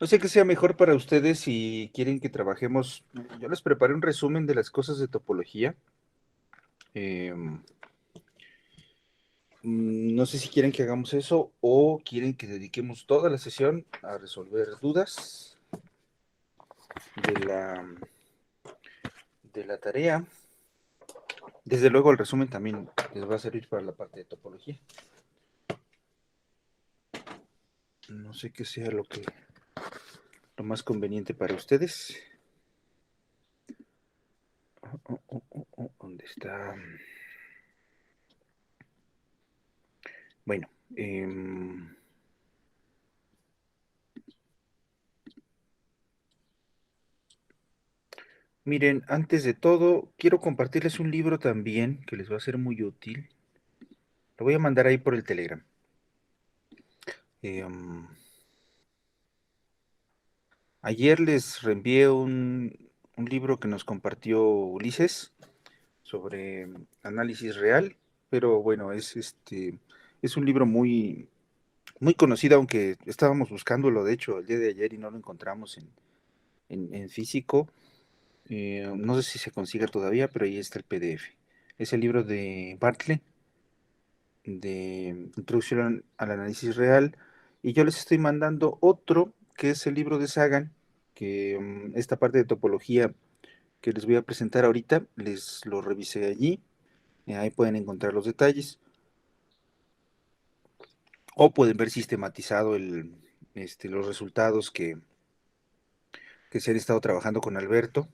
No sé qué sea mejor para ustedes si quieren que trabajemos. Yo les preparé un resumen de las cosas de topología. Eh, no sé si quieren que hagamos eso o quieren que dediquemos toda la sesión a resolver dudas de la tarea. Desde luego el resumen también les va a servir para la parte de topología. No sé qué sea lo más conveniente para ustedes. ¿Dónde está? Bueno, miren, antes de todo, quiero compartirles un libro también que les va a ser muy útil. Lo voy a mandar ahí por el Telegram. Eh, um, Ayer les reenvié un libro que nos compartió Ulises sobre análisis real, pero bueno, es un libro muy conocido, aunque estábamos buscándolo, de hecho, el día de ayer y no lo encontramos en físico. No sé si se consigue todavía, pero ahí está el PDF. Es el libro de Bartlett, de Introducción al Análisis Real, y yo les estoy mandando otro, que es el libro de Sagan, que esta parte de topología que les voy a presentar ahorita, les lo revisé allí, ahí pueden encontrar los detalles, o pueden ver sistematizado los resultados que se han estado trabajando con Alberto,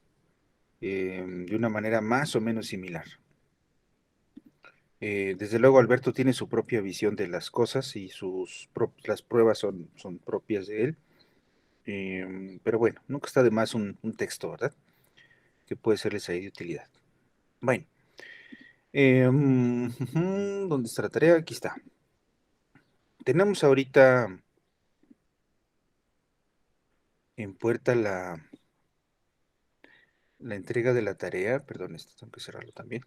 de una manera más o menos similar. Desde luego Alberto tiene su propia visión de las cosas y las pruebas son propias de él. Pero bueno, nunca está de más un texto, ¿verdad? Que puede serles ahí de utilidad. Bueno, ¿dónde está la tarea? Aquí está. Tenemos ahorita en puerta la entrega de la tarea. Perdón, esto tengo que cerrarlo también.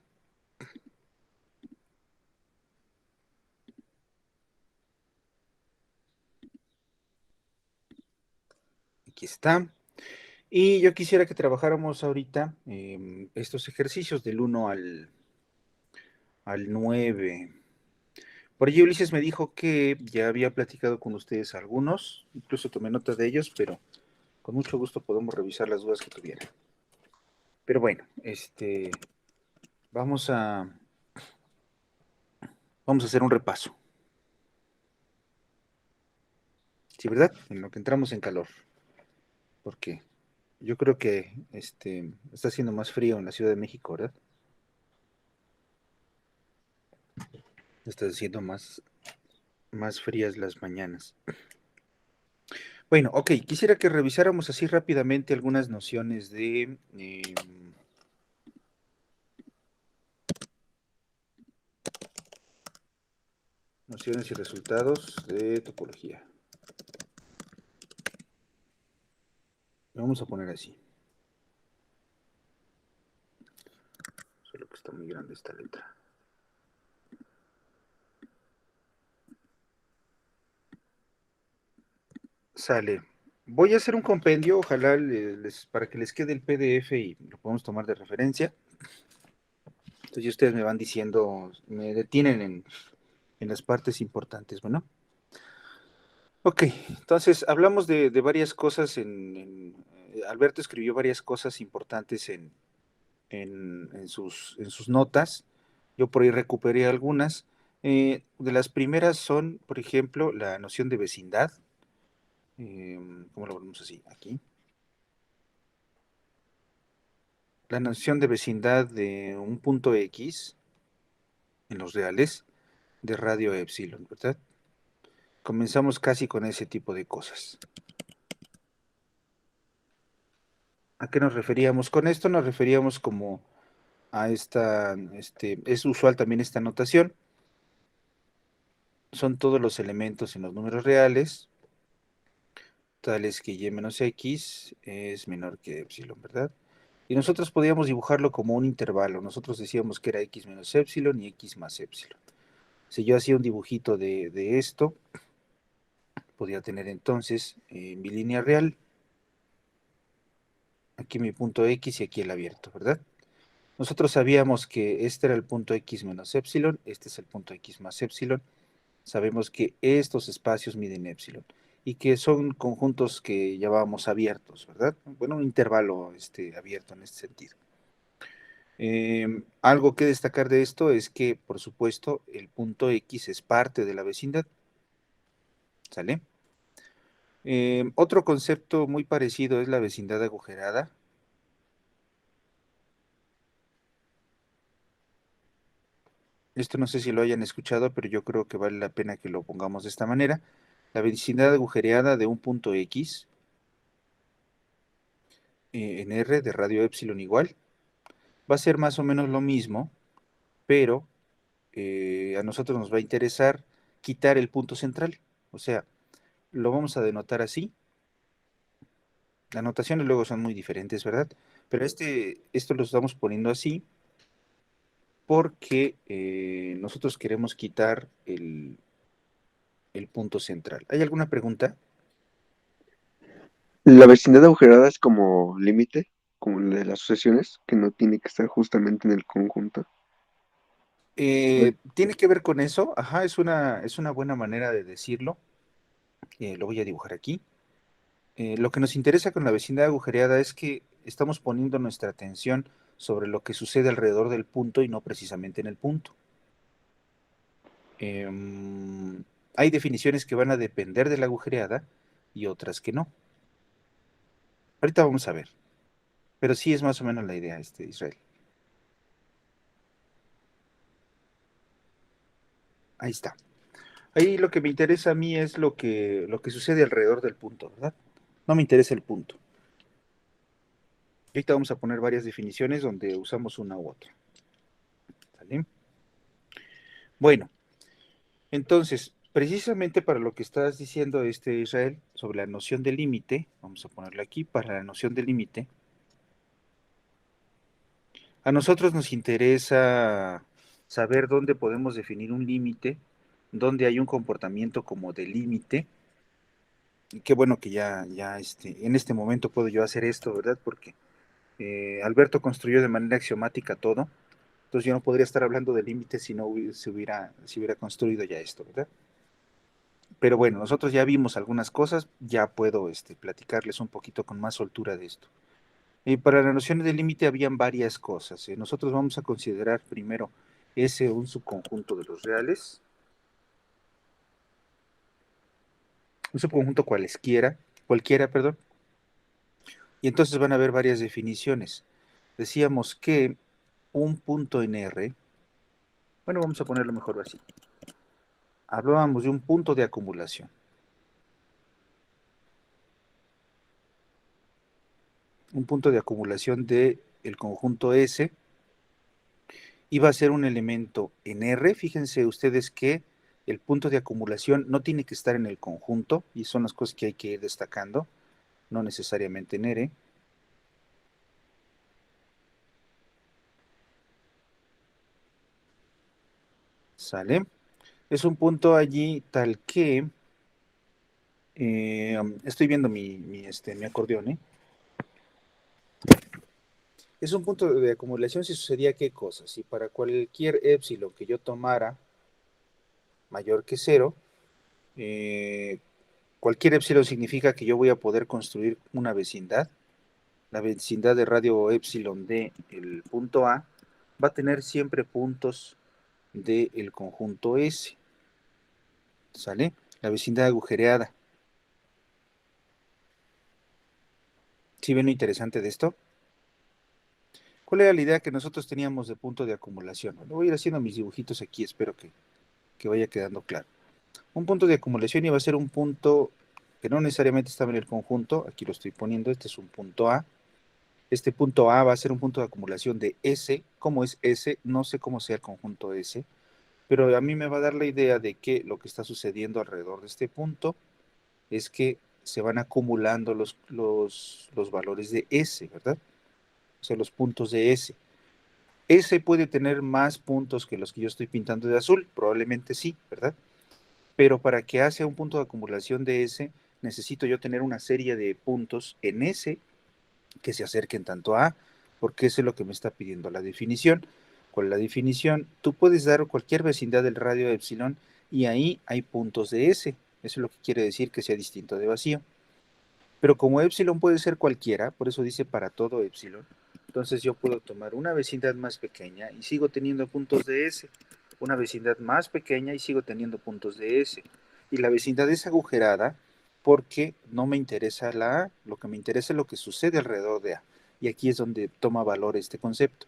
Aquí está. Y yo quisiera que trabajáramos ahorita estos ejercicios del 1 al 9. Por allí Ulises me dijo que ya había platicado con ustedes algunos, incluso tomé nota de ellos, pero con mucho gusto podemos revisar las dudas que tuvieran. Pero bueno, vamos a, vamos a hacer un repaso. Sí, ¿verdad? En lo que entramos en calor. Porque yo creo que está haciendo más frío en la Ciudad de México, ¿verdad? Está haciendo más frías las mañanas. Bueno, ok, quisiera que revisáramos así rápidamente algunas nociones de nociones y resultados de topología. Lo vamos a poner así. Solo que está muy grande esta letra. Sale. Voy a hacer un compendio, ojalá para que les quede el PDF y lo podemos tomar de referencia. Entonces ustedes me van diciendo, me detienen en las partes importantes, bueno. Ok, entonces hablamos de varias cosas Alberto escribió varias cosas importantes en sus notas. Yo por ahí recuperé algunas. De las primeras son, por ejemplo, la noción de vecindad. ¿Cómo lo ponemos así? Aquí. La noción de vecindad de un punto X en los reales de radio epsilon, ¿verdad? Comenzamos casi con ese tipo de cosas. ¿A qué nos referíamos con esto? Nos referíamos como a es usual también esta notación. Son todos los elementos en los números reales, tales que y menos x es menor que epsilon, ¿verdad? Y nosotros podíamos dibujarlo como un intervalo. Nosotros decíamos que era x menos epsilon y x más epsilon. Si yo hacía un dibujito de esto, podría tener entonces mi línea real, aquí mi punto X y aquí el abierto, ¿verdad? Nosotros sabíamos que este era el punto X menos epsilon, este es el punto X más epsilon. Sabemos que estos espacios miden epsilon y que son conjuntos que llamábamos abiertos, ¿verdad? Bueno, un intervalo abierto en este sentido. Algo que destacar de esto es que, por supuesto, el punto X es parte de la vecindad, ¿sale? Otro concepto muy parecido es la vecindad agujerada. Esto no sé si lo hayan escuchado, pero yo creo que vale la pena que lo pongamos de esta manera. La vecindad agujereada de un punto X en R de radio epsilon igual va a ser más o menos lo mismo, pero a nosotros nos va a interesar quitar el punto central. O sea, lo vamos a denotar así. Las notaciones luego son muy diferentes, ¿verdad? Pero esto lo estamos poniendo así porque nosotros queremos quitar el punto central. ¿Hay alguna pregunta? La vecindad agujerada es como límite, como la de las sucesiones, que no tiene que estar justamente en el conjunto. Tiene que ver con eso, ajá, es una buena manera de decirlo. Lo voy a dibujar aquí. Lo que nos interesa con la vecindad agujereada es que estamos poniendo nuestra atención sobre lo que sucede alrededor del punto y no precisamente en el punto. Hay definiciones que van a depender de la agujereada y otras que no. Ahorita vamos a ver, pero sí es más o menos la idea, Israel. Ahí está. Ahí lo que me interesa a mí es lo que sucede alrededor del punto, ¿verdad? No me interesa el punto. Y ahorita vamos a poner varias definiciones donde usamos una u otra. ¿Sale? Bueno, entonces, precisamente para lo que estás diciendo, Israel, sobre la noción de límite, vamos a ponerlo aquí, para la noción de límite, a nosotros nos interesa saber dónde podemos definir un límite, dónde hay un comportamiento como de límite, y qué bueno que ya en este momento puedo yo hacer esto, ¿verdad? Porque Alberto construyó de manera axiomática todo, entonces yo no podría estar hablando de límites si no se hubiera construido ya esto, ¿verdad? Pero bueno, nosotros ya vimos algunas cosas, ya puedo platicarles un poquito con más soltura de esto. Para las nociones de límite habían varias cosas. Nosotros vamos a considerar primero S un subconjunto de los reales, un subconjunto cualquiera, perdón, y entonces van a haber varias definiciones. Decíamos que un punto en R, bueno, vamos a ponerlo mejor así. Hablábamos de un punto de acumulación. Un punto de acumulación de el conjunto S iba a ser un elemento en R. Fíjense ustedes que el punto de acumulación no tiene que estar en el conjunto, y son las cosas que hay que ir destacando, no necesariamente en R. ¿Sale? Es un punto allí tal que, estoy viendo mi acordeón, ¿eh? Es un punto de acumulación si sucedía qué cosa. Si para cualquier épsilon que yo tomara mayor que cero, eh, cualquier épsilon significa que yo voy a poder construir una vecindad. La vecindad de radio epsilon del punto A va a tener siempre puntos del conjunto S. ¿Sale? La vecindad agujereada. ¿Sí ven lo interesante de esto? ¿Cuál era la idea que nosotros teníamos de punto de acumulación? Bueno, voy a ir haciendo mis dibujitos aquí, espero que vaya quedando claro. Un punto de acumulación iba a ser un punto que no necesariamente estaba en el conjunto, aquí lo estoy poniendo, este es un punto A. Este punto A va a ser un punto de acumulación de S. ¿Cómo es S? No sé cómo sea el conjunto S, pero a mí me va a dar la idea de que lo que está sucediendo alrededor de este punto es que se van acumulando los valores de S, ¿verdad? O sea, los puntos de S. S puede tener más puntos que los que yo estoy pintando de azul, probablemente sí, ¿verdad? pero para que haga un punto de acumulación de S, necesito yo tener una serie de puntos en S que se acerquen tanto a, porque eso es lo que me está pidiendo la definición. Con la definición, tú puedes dar cualquier vecindad del radio de epsilon y ahí hay puntos de S. Eso es lo que quiere decir que sea distinto de vacío. Pero como epsilon puede ser cualquiera, por eso dice para todo epsilon, entonces yo puedo tomar una vecindad más pequeña y sigo teniendo puntos de S, una vecindad más pequeña y sigo teniendo puntos de S. Y la vecindad es agujerada porque no me interesa la A, lo que me interesa es lo que sucede alrededor de A. Y aquí es donde toma valor este concepto.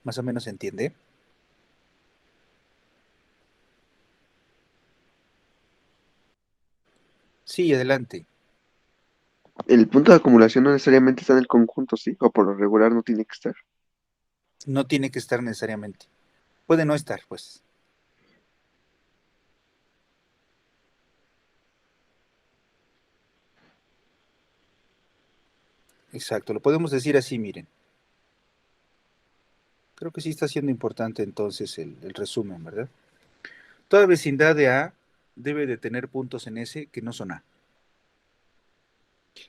¿Más o menos se entiende? Sí, adelante. El punto de acumulación no necesariamente está en el conjunto, ¿sí? O por lo regular no tiene que estar. No tiene que estar necesariamente. Puede no estar, pues. Exacto, lo podemos decir así, miren. Creo que sí está siendo importante entonces el resumen, ¿verdad? Toda vecindad de A debe de tener puntos en S que no son A.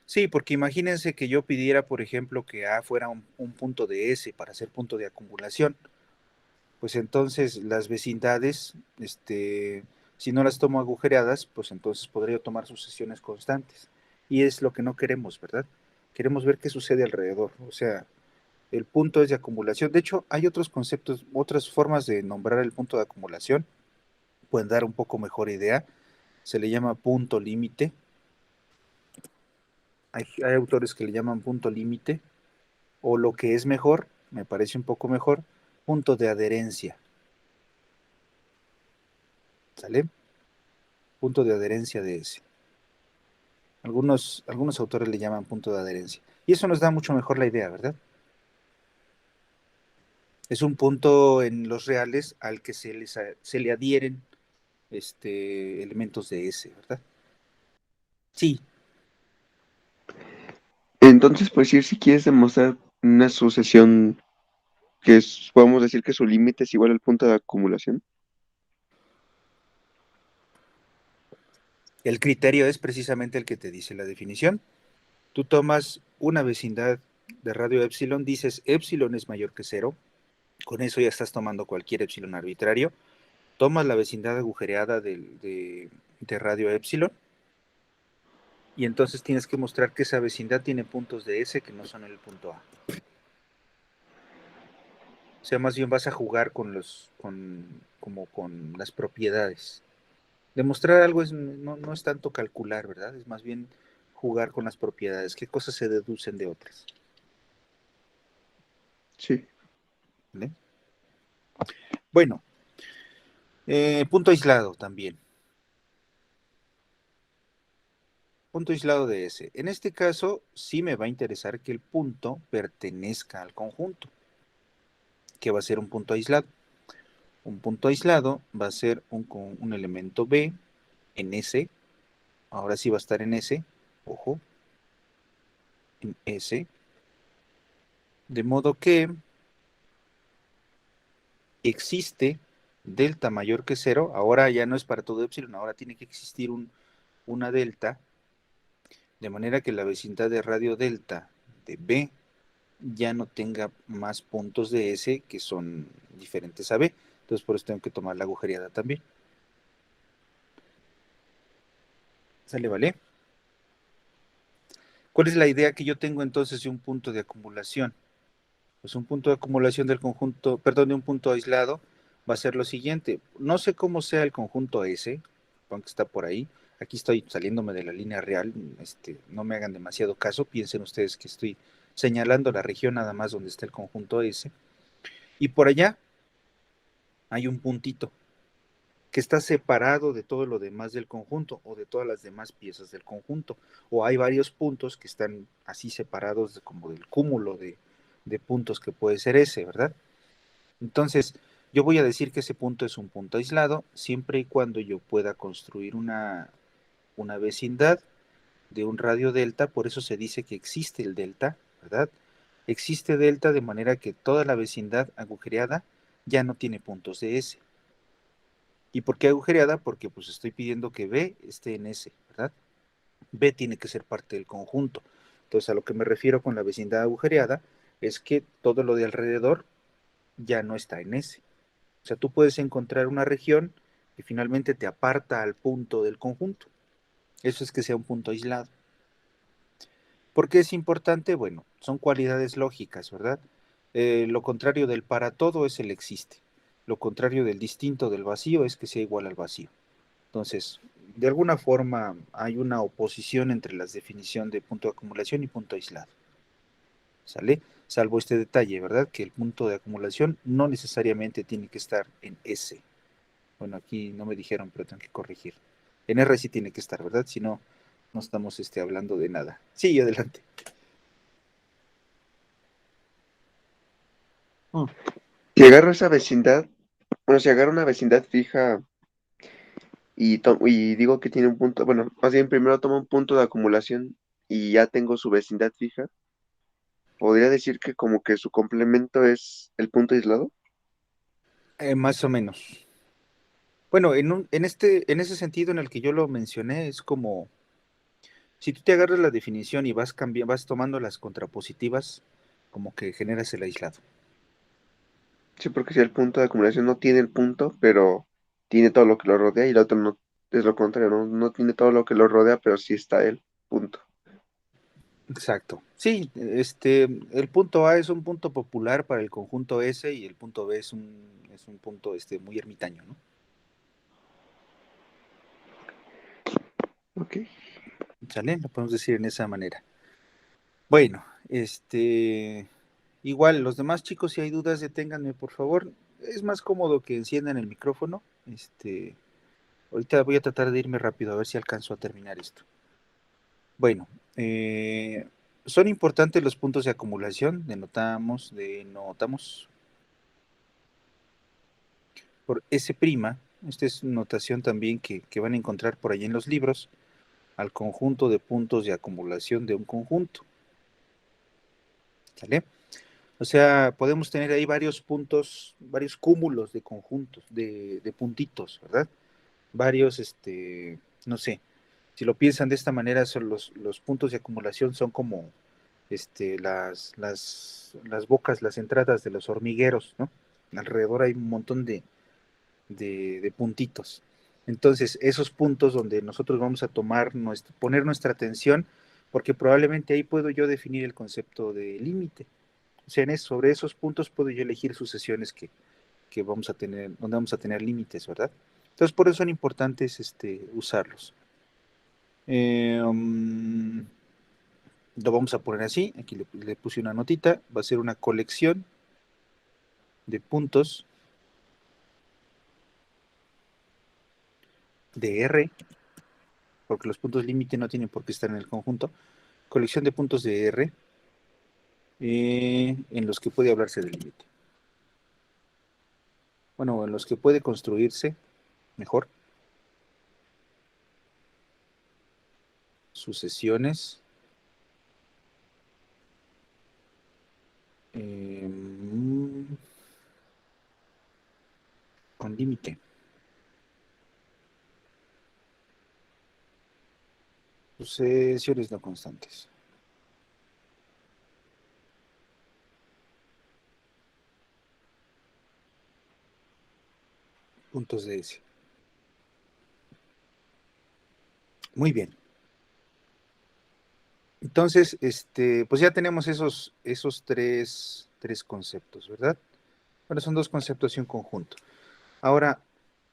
Sí, porque imagínense que yo pidiera, por ejemplo, que A fuera un punto de S para ser punto de acumulación. Pues entonces las vecindades, si no las tomo agujereadas, pues entonces podría tomar sucesiones constantes. Y es lo que no queremos, ¿verdad? Queremos ver qué sucede alrededor. O sea, el punto es de acumulación. De hecho, hay otros conceptos, otras formas de nombrar el punto de acumulación. Pueden dar un poco mejor idea. Se le llama punto límite. Hay autores que le llaman punto límite. O lo que es mejor, me parece un poco mejor, punto de adherencia. ¿Sale? Punto de adherencia de ese. Algunos autores le llaman punto de adherencia. Y eso nos da mucho mejor la idea, ¿verdad? Es un punto en los reales al que se le adhieren elementos de S, ¿verdad? Sí, Entonces, pues sí, si quieres demostrar una sucesión podemos decir que su límite es igual al punto de acumulación. el criterio es precisamente el que te dice la definición. Tú tomas una vecindad de radio epsilon, dices epsilon es mayor que cero, con eso ya estás tomando cualquier epsilon arbitrario, tomas la vecindad agujereada de radio epsilon y entonces tienes que mostrar que esa vecindad tiene puntos de S que no son el punto A. O sea, más bien vas a jugar como con las propiedades. Demostrar algo no es tanto calcular, ¿verdad? Es más bien jugar con las propiedades, qué cosas se deducen de otras. Sí. ¿Vale? Bueno, punto aislado también. Punto aislado de S. En este caso, sí me va a interesar que el punto pertenezca al conjunto, que va a ser un punto aislado. Un punto aislado va a ser un elemento B en S. Ahora sí va a estar en S. Ojo, en S. De modo que existe delta mayor que cero. Ahora ya no es para todo epsilon, ahora tiene que existir una delta, de manera que la vecindad de radio delta de B ya no tenga más puntos de S que son diferentes a B. Entonces por eso tengo que tomar la agujereada también. ¿Sale, vale? ¿Cuál es la idea que yo tengo entonces de un punto de acumulación? Pues un punto de acumulación del conjunto, perdón, de un punto aislado va a ser lo siguiente. No sé cómo sea el conjunto S, aunque está por ahí. Aquí estoy saliéndome de la línea real, no me hagan demasiado caso, piensen ustedes que estoy señalando la región nada más donde está el conjunto S. Y por allá hay un puntito que está separado de todo lo demás del conjunto o de todas las demás piezas del conjunto. O hay varios puntos que están así separados como del cúmulo de puntos que puede ser ese, ¿verdad? Entonces, yo voy a decir que ese punto es un punto aislado siempre y cuando yo pueda construir una vecindad de un radio delta, por eso se dice que existe el delta, ¿verdad? Existe delta de manera que toda la vecindad agujereada ya no tiene puntos de S. ¿Y por qué agujereada? Porque pues estoy pidiendo que B esté en S, ¿verdad? B tiene que ser parte del conjunto. Entonces, a lo que me refiero con la vecindad agujereada es que todo lo de alrededor ya no está en S. O sea, tú puedes encontrar una región que finalmente te aparta al punto del conjunto. Eso es que sea un punto aislado. ¿Por qué es importante? Bueno, son cualidades lógicas, ¿verdad? Lo contrario del para todo es el existe. Lo contrario del distinto del vacío es que sea igual al vacío. Entonces, de alguna forma hay una oposición entre las definiciones de punto de acumulación y punto aislado. ¿Sale? Salvo este detalle, ¿verdad? Que el punto de acumulación no necesariamente tiene que estar en S. Bueno, aquí no me dijeron, pero tengo que corregir. En R sí tiene que estar, ¿verdad? Si no, no estamos hablando de nada. Sí, adelante. Mm. Si agarro esa vecindad, bueno, si agarro una vecindad fija y digo que tiene un punto, bueno, más bien primero tomo un punto de acumulación y ya tengo su vecindad fija, podría decir que como que su complemento es el punto aislado. Más o menos. Bueno, en ese sentido en el que yo lo mencioné, es como si tú te agarras la definición y vas cambiando, vas tomando las contrapositivas, como que generas el aislado. Sí, porque si el punto de acumulación no tiene el punto, pero tiene todo lo que lo rodea, y el otro no es lo contrario, no tiene todo lo que lo rodea, pero sí está él, punto. Exacto. Sí, el punto A es un punto popular para el conjunto S y el punto B es un punto muy ermitaño, ¿no? Ok. ¿Sale? Lo podemos decir en esa manera. Bueno, igual, los demás chicos, si hay dudas, deténganme, por favor. Es más cómodo que enciendan el micrófono. Ahorita voy a tratar de irme rápido a ver si alcanzo a terminar esto. Bueno, son importantes los puntos de acumulación, denotamos por S'. Esta es notación también que van a encontrar por ahí en los libros, al conjunto de puntos de acumulación de un conjunto. ¿Sale? O sea, podemos tener ahí varios puntos, varios cúmulos de conjuntos, de puntitos, ¿verdad? Varios, no sé, si lo piensan de esta manera, son los puntos de acumulación son como las bocas, las entradas de los hormigueros, ¿no? Alrededor hay un montón de puntitos. Entonces, esos puntos donde nosotros vamos a poner nuestra atención, porque probablemente ahí puedo yo definir el concepto de límite. O sea, sobre esos puntos puedo yo elegir sucesiones que vamos a tener, donde vamos a tener límites, ¿verdad? Entonces, por eso son importantes usarlos. Lo vamos a poner así, aquí le puse una notita, va a ser una colección de puntos de R, porque los puntos límite no tienen por qué estar en el conjunto, colección de puntos de R en los que puede hablarse del límite. Bueno, en los que puede construirse, mejor, sucesiones eh, con límite. Sucesiones no constantes. Puntos de S. Muy bien. Entonces, pues ya tenemos esos tres conceptos, ¿verdad? Bueno, son dos conceptos y un conjunto. Ahora,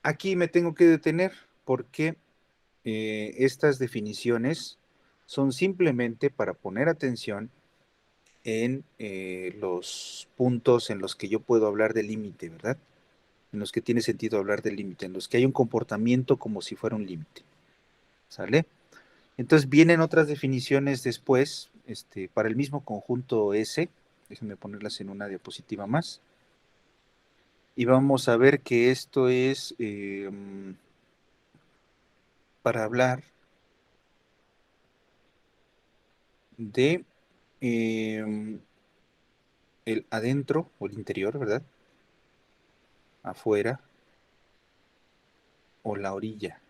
aquí me tengo que detener porque estas definiciones son simplemente para poner atención en los puntos en los que yo puedo hablar del límite, ¿verdad? En los que tiene sentido hablar del límite, en los que hay un comportamiento como si fuera un límite, ¿sale? Entonces vienen otras definiciones después, para el mismo conjunto S, déjenme ponerlas en una diapositiva más, y vamos a ver que esto es para hablar de el adentro o el interior, ¿verdad? Afuera o la orilla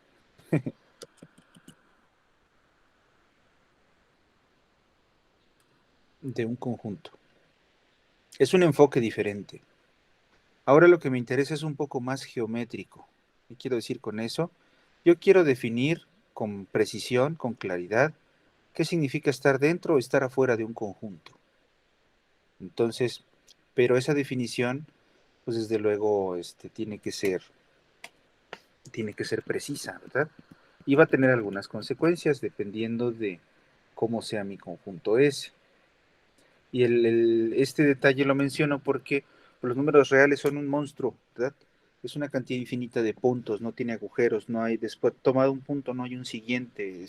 de un conjunto. Es un enfoque diferente. Ahora lo que me interesa es un poco más geométrico. ¿Qué quiero decir con eso? Yo quiero definir con precisión, con claridad, qué significa estar dentro o estar afuera de un conjunto. Entonces, pero esa definición, pues desde luego, tiene que ser precisa, ¿verdad? Y va a tener algunas consecuencias dependiendo de cómo sea mi conjunto S. Y este detalle lo menciono porque los números reales son un monstruo, ¿verdad? Es una cantidad infinita de puntos, no tiene agujeros, no hay, después tomado un punto, no hay un siguiente,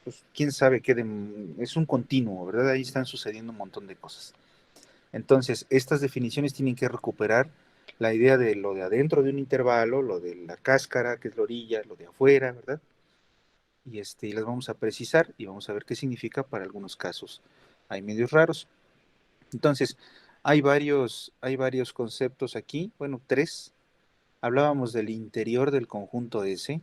pues quién sabe qué, es un continuo, ¿verdad? Ahí están sucediendo un montón de cosas. Entonces, estas definiciones tienen que recuperar la idea de lo de adentro de un intervalo, lo de la cáscara, que es la orilla, lo de afuera, ¿verdad? Y las vamos a precisar y vamos a ver qué significa para algunos casos. Hay medios raros. Entonces, hay varios conceptos aquí, bueno, tres. Hablábamos del interior del conjunto S,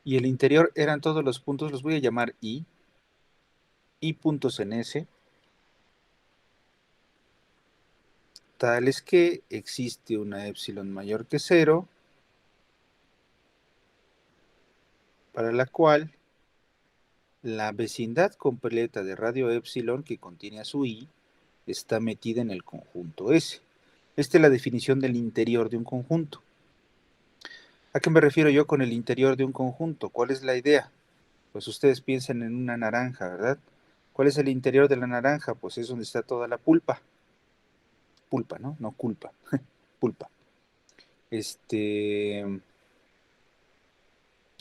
y el interior eran todos los puntos, los voy a llamar I puntos en S, tales que existe una epsilon mayor que cero, para la cual la vecindad completa de radio epsilon que contiene a su I está metida en el conjunto S. Esta es la definición del interior de un conjunto. ¿A qué me refiero yo con el interior de un conjunto? ¿Cuál es la idea? Pues ustedes piensan en una naranja, ¿verdad? ¿Cuál es el interior de la naranja? Pues es donde está toda la pulpa. Pulpa, ¿no? No culpa. Pulpa. Si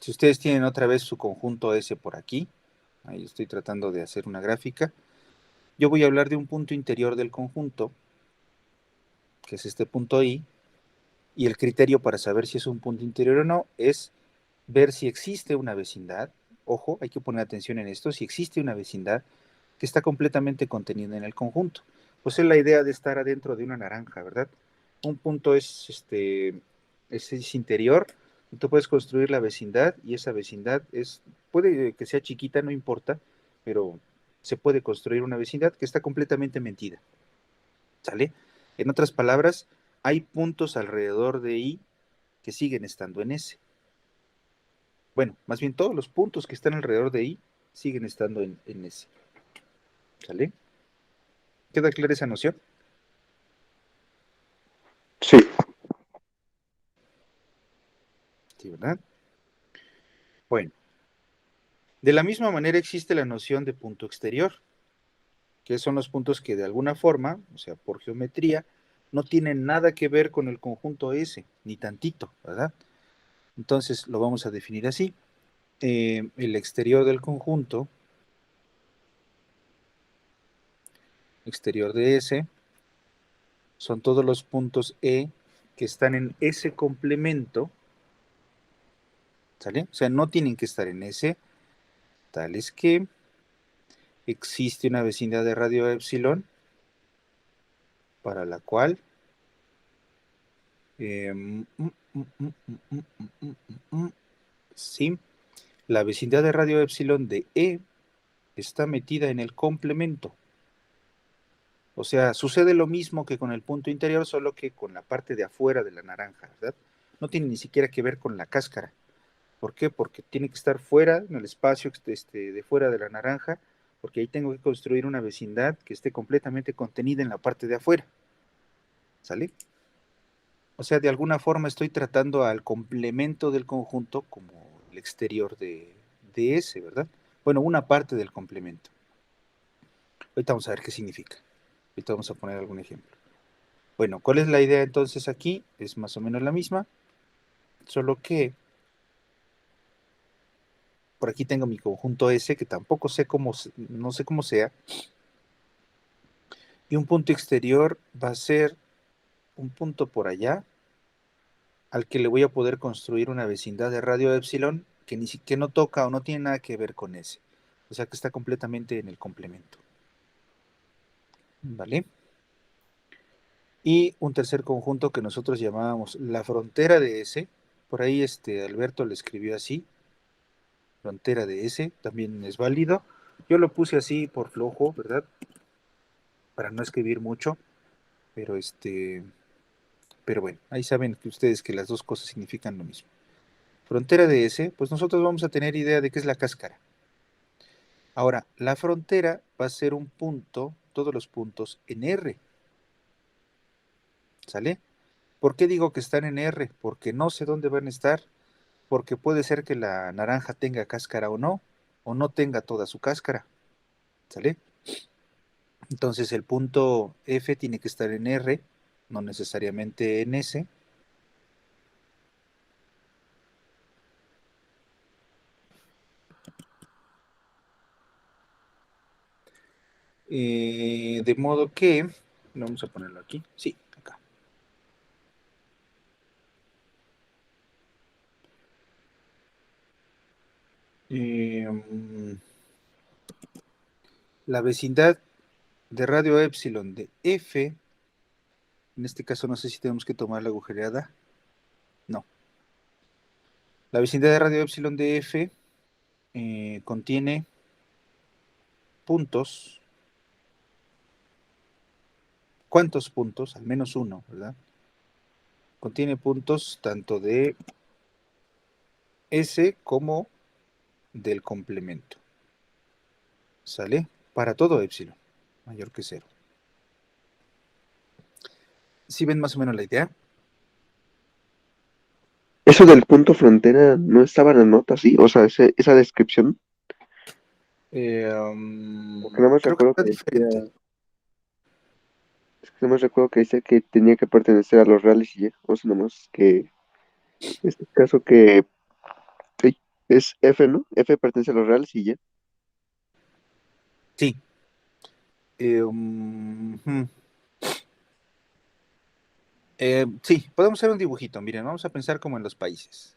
ustedes tienen otra vez su conjunto S por aquí, ahí estoy tratando de hacer una gráfica, yo voy a hablar de un punto interior del conjunto, que es este punto I, y el criterio para saber si es un punto interior o no es ver si existe una vecindad. Ojo, hay que poner atención en esto, si existe una vecindad que está completamente contenida en el conjunto. Pues es la idea de estar adentro de una naranja, ¿verdad? Un punto es interior, y tú puedes construir la vecindad, y esa vecindad puede que sea chiquita, no importa, pero se puede construir una vecindad que está completamente mentida, ¿sale? En otras palabras, hay puntos alrededor de I que siguen estando en S. Bueno, más bien todos los puntos que están alrededor de I siguen estando en S, ¿sale? ¿Queda clara esa noción? Sí, Sí, ¿verdad? Bueno, de la misma manera existe la noción de punto exterior, que son los puntos que de alguna forma, o sea, por geometría, no tienen nada que ver con el conjunto S, ni tantito, ¿verdad? Entonces lo vamos a definir así. El exterior del conjunto, exterior de S, son todos los puntos E que están en S complemento, ¿sale? O sea, no tienen que estar en S, tales que existe una vecindad de radio epsilon para la cual sí, la vecindad de radio epsilon de E está metida en el complemento. O sea, sucede lo mismo que con el punto interior, solo que con la parte de afuera de la naranja, ¿verdad? No tiene ni siquiera que ver con la cáscara. ¿Por qué? Porque tiene que estar fuera, en el espacio de fuera de la naranja, porque ahí tengo que construir una vecindad que esté completamente contenida en la parte de afuera. ¿Sale? O sea, de alguna forma estoy tratando al complemento del conjunto como el exterior de ese, ¿verdad? Bueno, una parte del complemento. Ahorita vamos a ver qué significa. Ahorita vamos a poner algún ejemplo. Bueno, ¿cuál es la idea entonces aquí? Es más o menos la misma, solo que por aquí tengo mi conjunto S, que tampoco sé cómo, no sé cómo sea, y un punto exterior va a ser un punto por allá, al que le voy a poder construir una vecindad de radio epsilon que ni siquiera no toca o no tiene nada que ver con ese. O sea que está completamente en el complemento. ¿Vale? y un tercer conjunto que nosotros llamábamos la frontera de S. Por ahí Alberto le escribió así, frontera de S, también es válido. Yo lo puse así por flojo, ¿verdad? Para no escribir mucho, pero pero bueno, ahí saben que ustedes que las dos cosas significan lo mismo. Frontera de S, pues nosotros vamos a tener idea de qué es la cáscara. Ahora, la frontera va a ser un punto, todos los puntos en R, ¿sale? ¿Por qué digo que están en R? Porque no sé dónde van a estar, porque puede ser que la naranja tenga cáscara o no tenga toda su cáscara, ¿sale? Entonces el punto F tiene que estar en R, no necesariamente en S. De modo que, vamos a ponerlo aquí, sí, acá. Eh, la vecindad de radio epsilon de F, en este caso no sé si tenemos que tomar la agujereada, no. La vecindad de radio epsilon de F contiene puntos. ¿Cuántos puntos? Al menos uno, ¿verdad? Contiene puntos tanto de S como del complemento. ¿Sale? Para todo epsilon, mayor que cero. ¿Sí ven más o menos la idea? Eso del punto frontera no estaba en la nota, sí, o sea, esa descripción, porque nada más Creo que recuerdo está que decía, diferente. es que nada más recuerdo que decía que tenía que pertenecer a los reales y ya, o sea, nada más que, en este caso que sí, es F, ¿no? F pertenece a los reales y ya. Sí. Sí, podemos hacer un dibujito. Miren, vamos a pensar como en los países.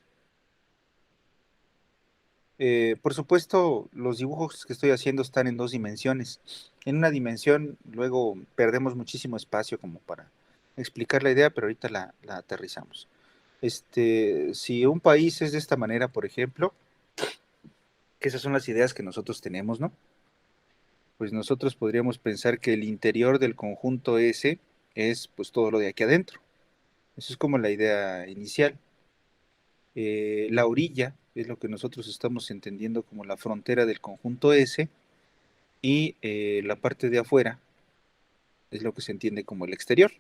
Por supuesto, los dibujos que estoy haciendo están en dos dimensiones. En una dimensión, luego perdemos muchísimo espacio como para explicar la idea, pero ahorita la aterrizamos. Si un país es de esta manera, por ejemplo, que esas son las ideas que nosotros tenemos, ¿no? Pues nosotros podríamos pensar que el interior del conjunto S es pues todo lo de aquí adentro. Eso es como la idea inicial. La orilla es lo que nosotros estamos entendiendo como la frontera del conjunto S y la parte de afuera es lo que se entiende como el exterior.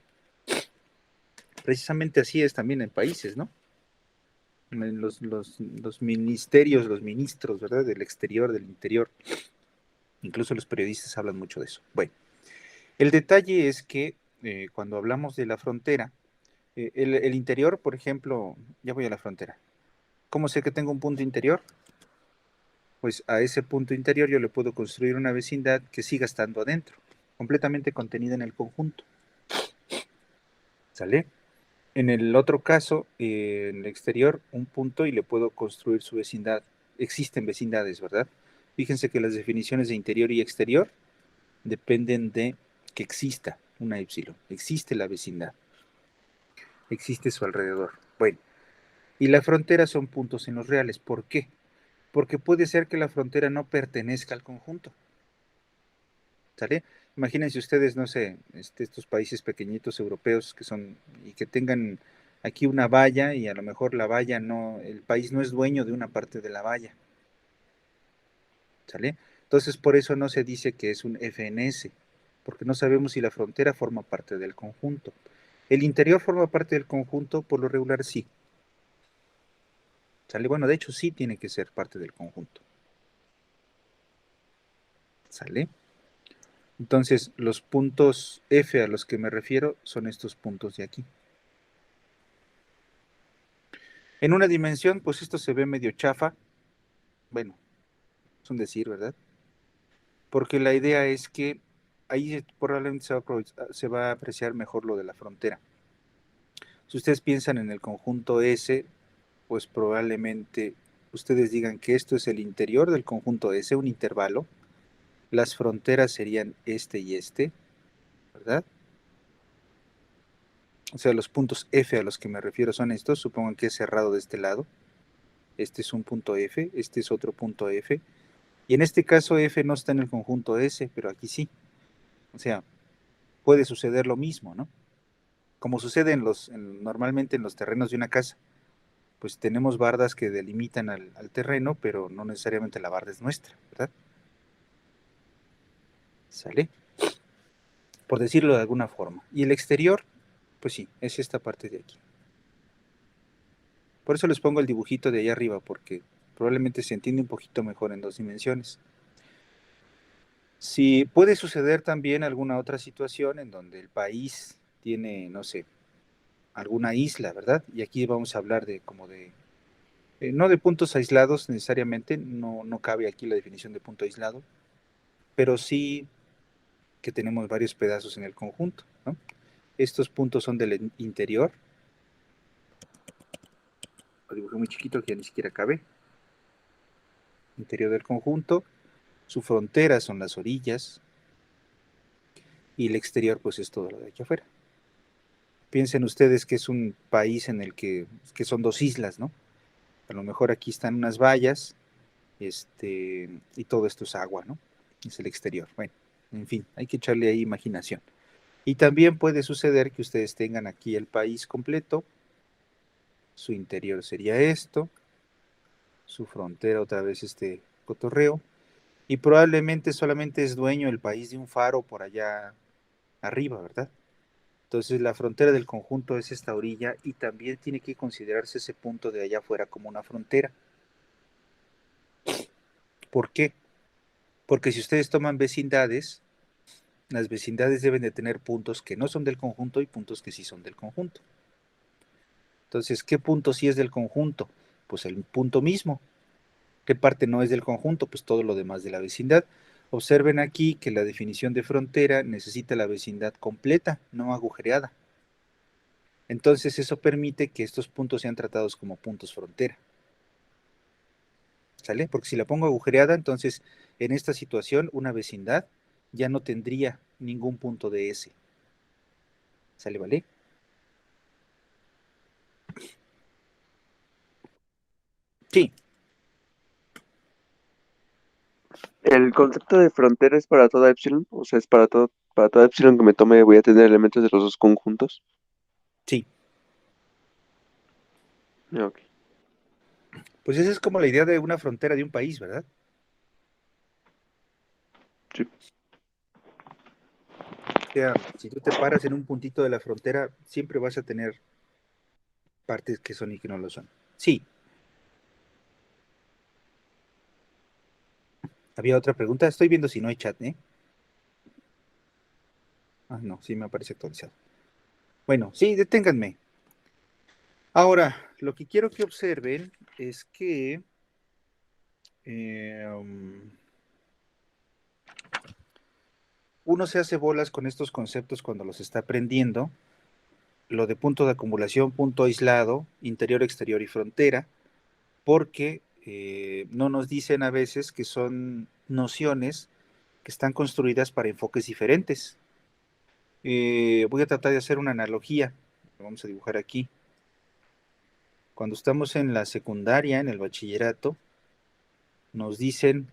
Precisamente así es también en países, ¿no? Los ministerios, los ministros, ¿verdad? Del exterior, del interior. Incluso los periodistas hablan mucho de eso. Bueno, el detalle es que cuando hablamos de la frontera, el interior, por ejemplo, ya voy a la frontera. ¿Cómo sé que tengo un punto interior? Pues a ese punto interior yo le puedo construir una vecindad que siga estando adentro, completamente contenida en el conjunto. ¿Sale? En el otro caso, en el exterior, un punto y le puedo construir su vecindad. Existen vecindades, ¿verdad? Fíjense que las definiciones de interior y exterior dependen de que exista una epsilon. Existe la vecindad. Existe su alrededor. Bueno, y la frontera son puntos en los reales. ¿Por qué? Porque puede ser que la frontera no pertenezca al conjunto. ¿Sale? Imagínense ustedes, no sé, estos países pequeñitos europeos que son y que tengan aquí una valla y a lo mejor la valla no, el país no es dueño de una parte de la valla. ¿Sale? Entonces por eso no se dice que es un FNS, porque no sabemos si la frontera forma parte del conjunto. El interior forma parte del conjunto, por lo regular sí. ¿Sale? Bueno, de hecho sí tiene que ser parte del conjunto. ¿Sale? Entonces, los puntos F a los que me refiero son estos puntos de aquí. En una dimensión, pues esto se ve medio chafa. Bueno, es un decir, ¿verdad? Porque la idea es que ahí probablemente se va a apreciar mejor lo de la frontera. Si ustedes piensan en el conjunto S, pues probablemente ustedes digan que esto es el interior del conjunto S, un intervalo. Las fronteras serían este y este, ¿verdad? O sea, los puntos F a los que me refiero son estos. Supongan que es cerrado de este lado. Este es un punto F, este es otro punto F. Y en este caso F no está en el conjunto S, pero aquí sí. O sea, puede suceder lo mismo, ¿no? Como sucede normalmente en los terrenos de una casa. Pues tenemos bardas que delimitan al terreno, pero no necesariamente la barda es nuestra, ¿verdad? ¿Sale? Por decirlo de alguna forma. Y el exterior, pues sí, es esta parte de aquí. Por eso les pongo el dibujito de allá arriba, porque probablemente se entiende un poquito mejor en 2 dimensiones. Si puede suceder también alguna otra situación en donde el país tiene, no sé, alguna isla, ¿verdad? Y aquí vamos a hablar de como de, no de puntos aislados necesariamente, no cabe aquí la definición de punto aislado, pero sí que tenemos varios pedazos en el conjunto, ¿no? Estos puntos son del interior, lo dibujé muy chiquito que ya ni siquiera cabe, interior del conjunto, su frontera son las orillas y el exterior pues es todo lo de aquí afuera. Piensen ustedes que es un país en el que son dos islas, ¿no? A lo mejor aquí están unas vallas, y todo esto es agua, ¿no? Es el exterior. Bueno, en fin, hay que echarle ahí imaginación. Y también puede suceder que ustedes tengan aquí el país completo, su interior sería esto, su frontera otra vez este cotorreo, y probablemente solamente es dueño el país de un faro por allá arriba, ¿verdad? Entonces la frontera del conjunto es esta orilla y también tiene que considerarse ese punto de allá afuera como una frontera. ¿Por qué? Porque si ustedes toman vecindades, las vecindades deben de tener puntos que no son del conjunto y puntos que sí son del conjunto. Entonces, ¿qué punto sí es del conjunto? Pues el punto mismo. ¿Qué parte no es del conjunto? Pues todo lo demás de la vecindad. Observen aquí que la definición de frontera necesita la vecindad completa, no agujereada. Entonces, eso permite que estos puntos sean tratados como puntos frontera. ¿Sale? Porque si la pongo agujereada, entonces en esta situación una vecindad ya no tendría ningún punto de S. ¿Sale, vale? Sí, El concepto de frontera es para toda epsilon, o sea, es para toda epsilon que me tome, voy a tener elementos de los dos conjuntos. sí. Ok. Pues esa es como la idea de una frontera de un país, ¿verdad? Sí. O sea, si tú te paras en un puntito de la frontera, siempre vas a tener partes que son y que no lo son. Sí. Había otra pregunta. Estoy viendo si no hay chat, ¿eh? Ah, no, sí me aparece actualizado. Bueno, sí, deténganme. Ahora, lo que quiero que observen es que um, uno se hace bolas con estos conceptos cuando los está aprendiendo. Lo de punto de acumulación, punto aislado, interior, exterior y frontera, porque no nos dicen a veces que son nociones que están construidas para enfoques diferentes. Voy a tratar de hacer una analogía. Lo vamos a dibujar aquí. Cuando estamos en la secundaria, en el bachillerato, nos dicen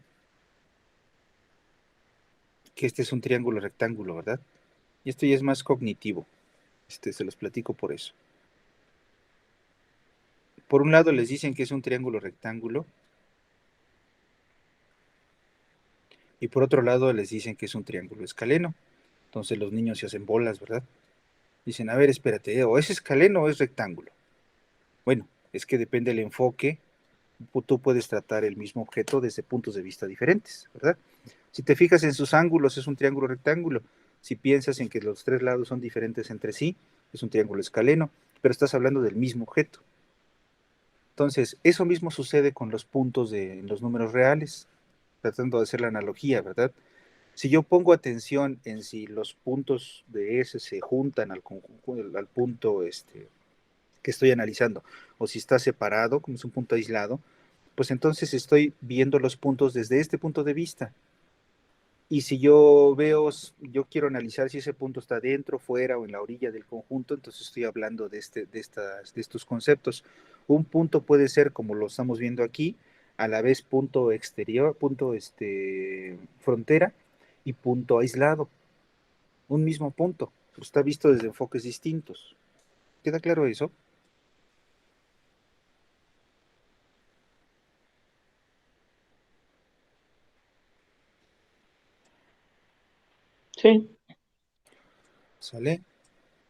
que este es un triángulo rectángulo, ¿verdad? Y esto ya es más cognitivo. Se los platico por eso. Por un lado les dicen que es un triángulo rectángulo y por otro lado les dicen que es un triángulo escaleno. Entonces los niños se hacen bolas, ¿verdad? Dicen, a ver, espérate, o es escaleno o es rectángulo. Bueno, es que depende del enfoque, tú puedes tratar el mismo objeto desde puntos de vista diferentes, ¿verdad? Si te fijas en sus ángulos, es un triángulo rectángulo. Si piensas en que los tres lados son diferentes entre sí, es un triángulo escaleno, pero estás hablando del mismo objeto. Entonces, eso mismo sucede con los puntos de los números reales, tratando de hacer la analogía, ¿verdad? Si yo pongo atención en si los puntos de S se juntan al punto que estoy analizando, o si está separado, como es un punto aislado, pues entonces estoy viendo los puntos desde este punto de vista. Y si yo veo, yo quiero analizar si ese punto está dentro, fuera o en la orilla del conjunto, entonces estoy hablando de estos conceptos. Un punto puede ser, como lo estamos viendo aquí, a la vez punto exterior, punto frontera y punto aislado. Un mismo punto, pero está visto desde enfoques distintos. ¿Queda claro eso? Sí, ¿Sale?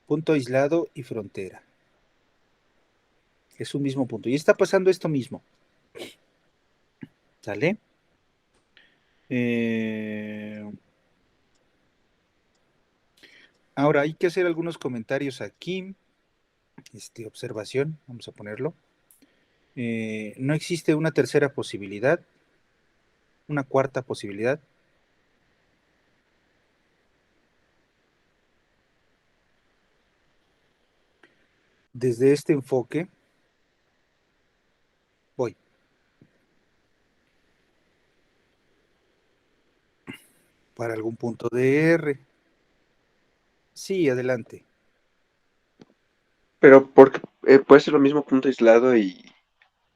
Punto aislado y frontera. Es un mismo punto. Y está pasando esto mismo. ¿Sale? Eh, Ahora hay que hacer algunos comentarios aquí. Observación, vamos a ponerlo. No existe una tercera posibilidad, una cuarta posibilidad. Desde este enfoque, voy para algún punto de R. Sí, adelante. Pero porque puede ser lo mismo punto aislado y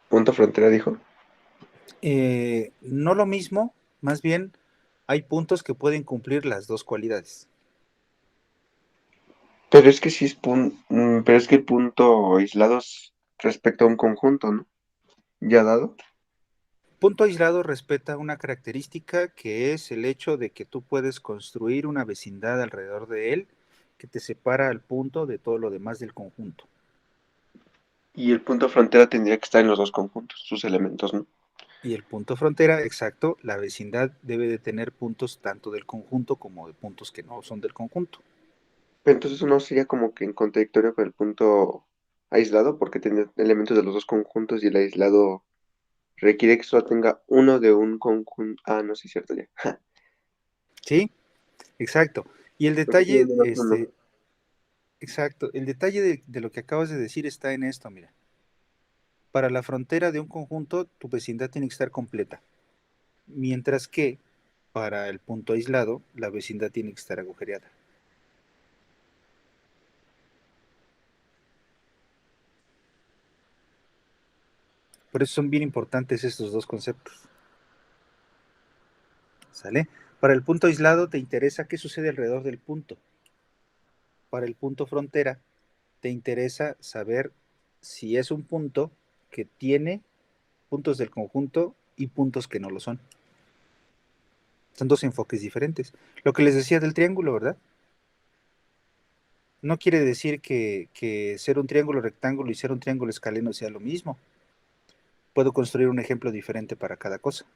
punto frontera, dijo. No lo mismo, más bien hay puntos que pueden cumplir las dos cualidades. Pero es que sí es pero es que el punto aislado es respecto a un conjunto, ¿no? Ya dado. Punto aislado respeta una característica que es el hecho de que tú puedes construir una vecindad alrededor de él que te separa al punto de todo lo demás del conjunto. Y el punto frontera tendría que estar en los dos conjuntos, sus elementos, ¿no? Y el punto frontera, exacto, la vecindad debe de tener puntos tanto del conjunto como de puntos que no son del conjunto. Pero entonces no sería como que en contradictorio con el punto aislado, porque tiene elementos de los dos conjuntos y el aislado requiere que solo tenga uno de un conjunto. Ah, no, sí, es cierto, ya. ¿Sí? Exacto. Y el Porque tiene detalle, menos uno. exacto, el detalle de lo que acabas de decir está en esto, mira. Para la frontera de un conjunto, tu vecindad tiene que estar completa, mientras que para el punto aislado, la vecindad tiene que estar agujereada. Por eso son bien importantes estos dos conceptos. ¿Sale? Para el punto aislado te interesa qué sucede alrededor del punto. Para el punto frontera te interesa saber si es un punto que tiene puntos del conjunto y puntos que no lo son. Son dos enfoques diferentes. Lo que les decía del triángulo, ¿verdad? No quiere decir que ser un triángulo rectángulo y ser un triángulo escaleno sea lo mismo. Puedo construir un ejemplo diferente para cada cosa.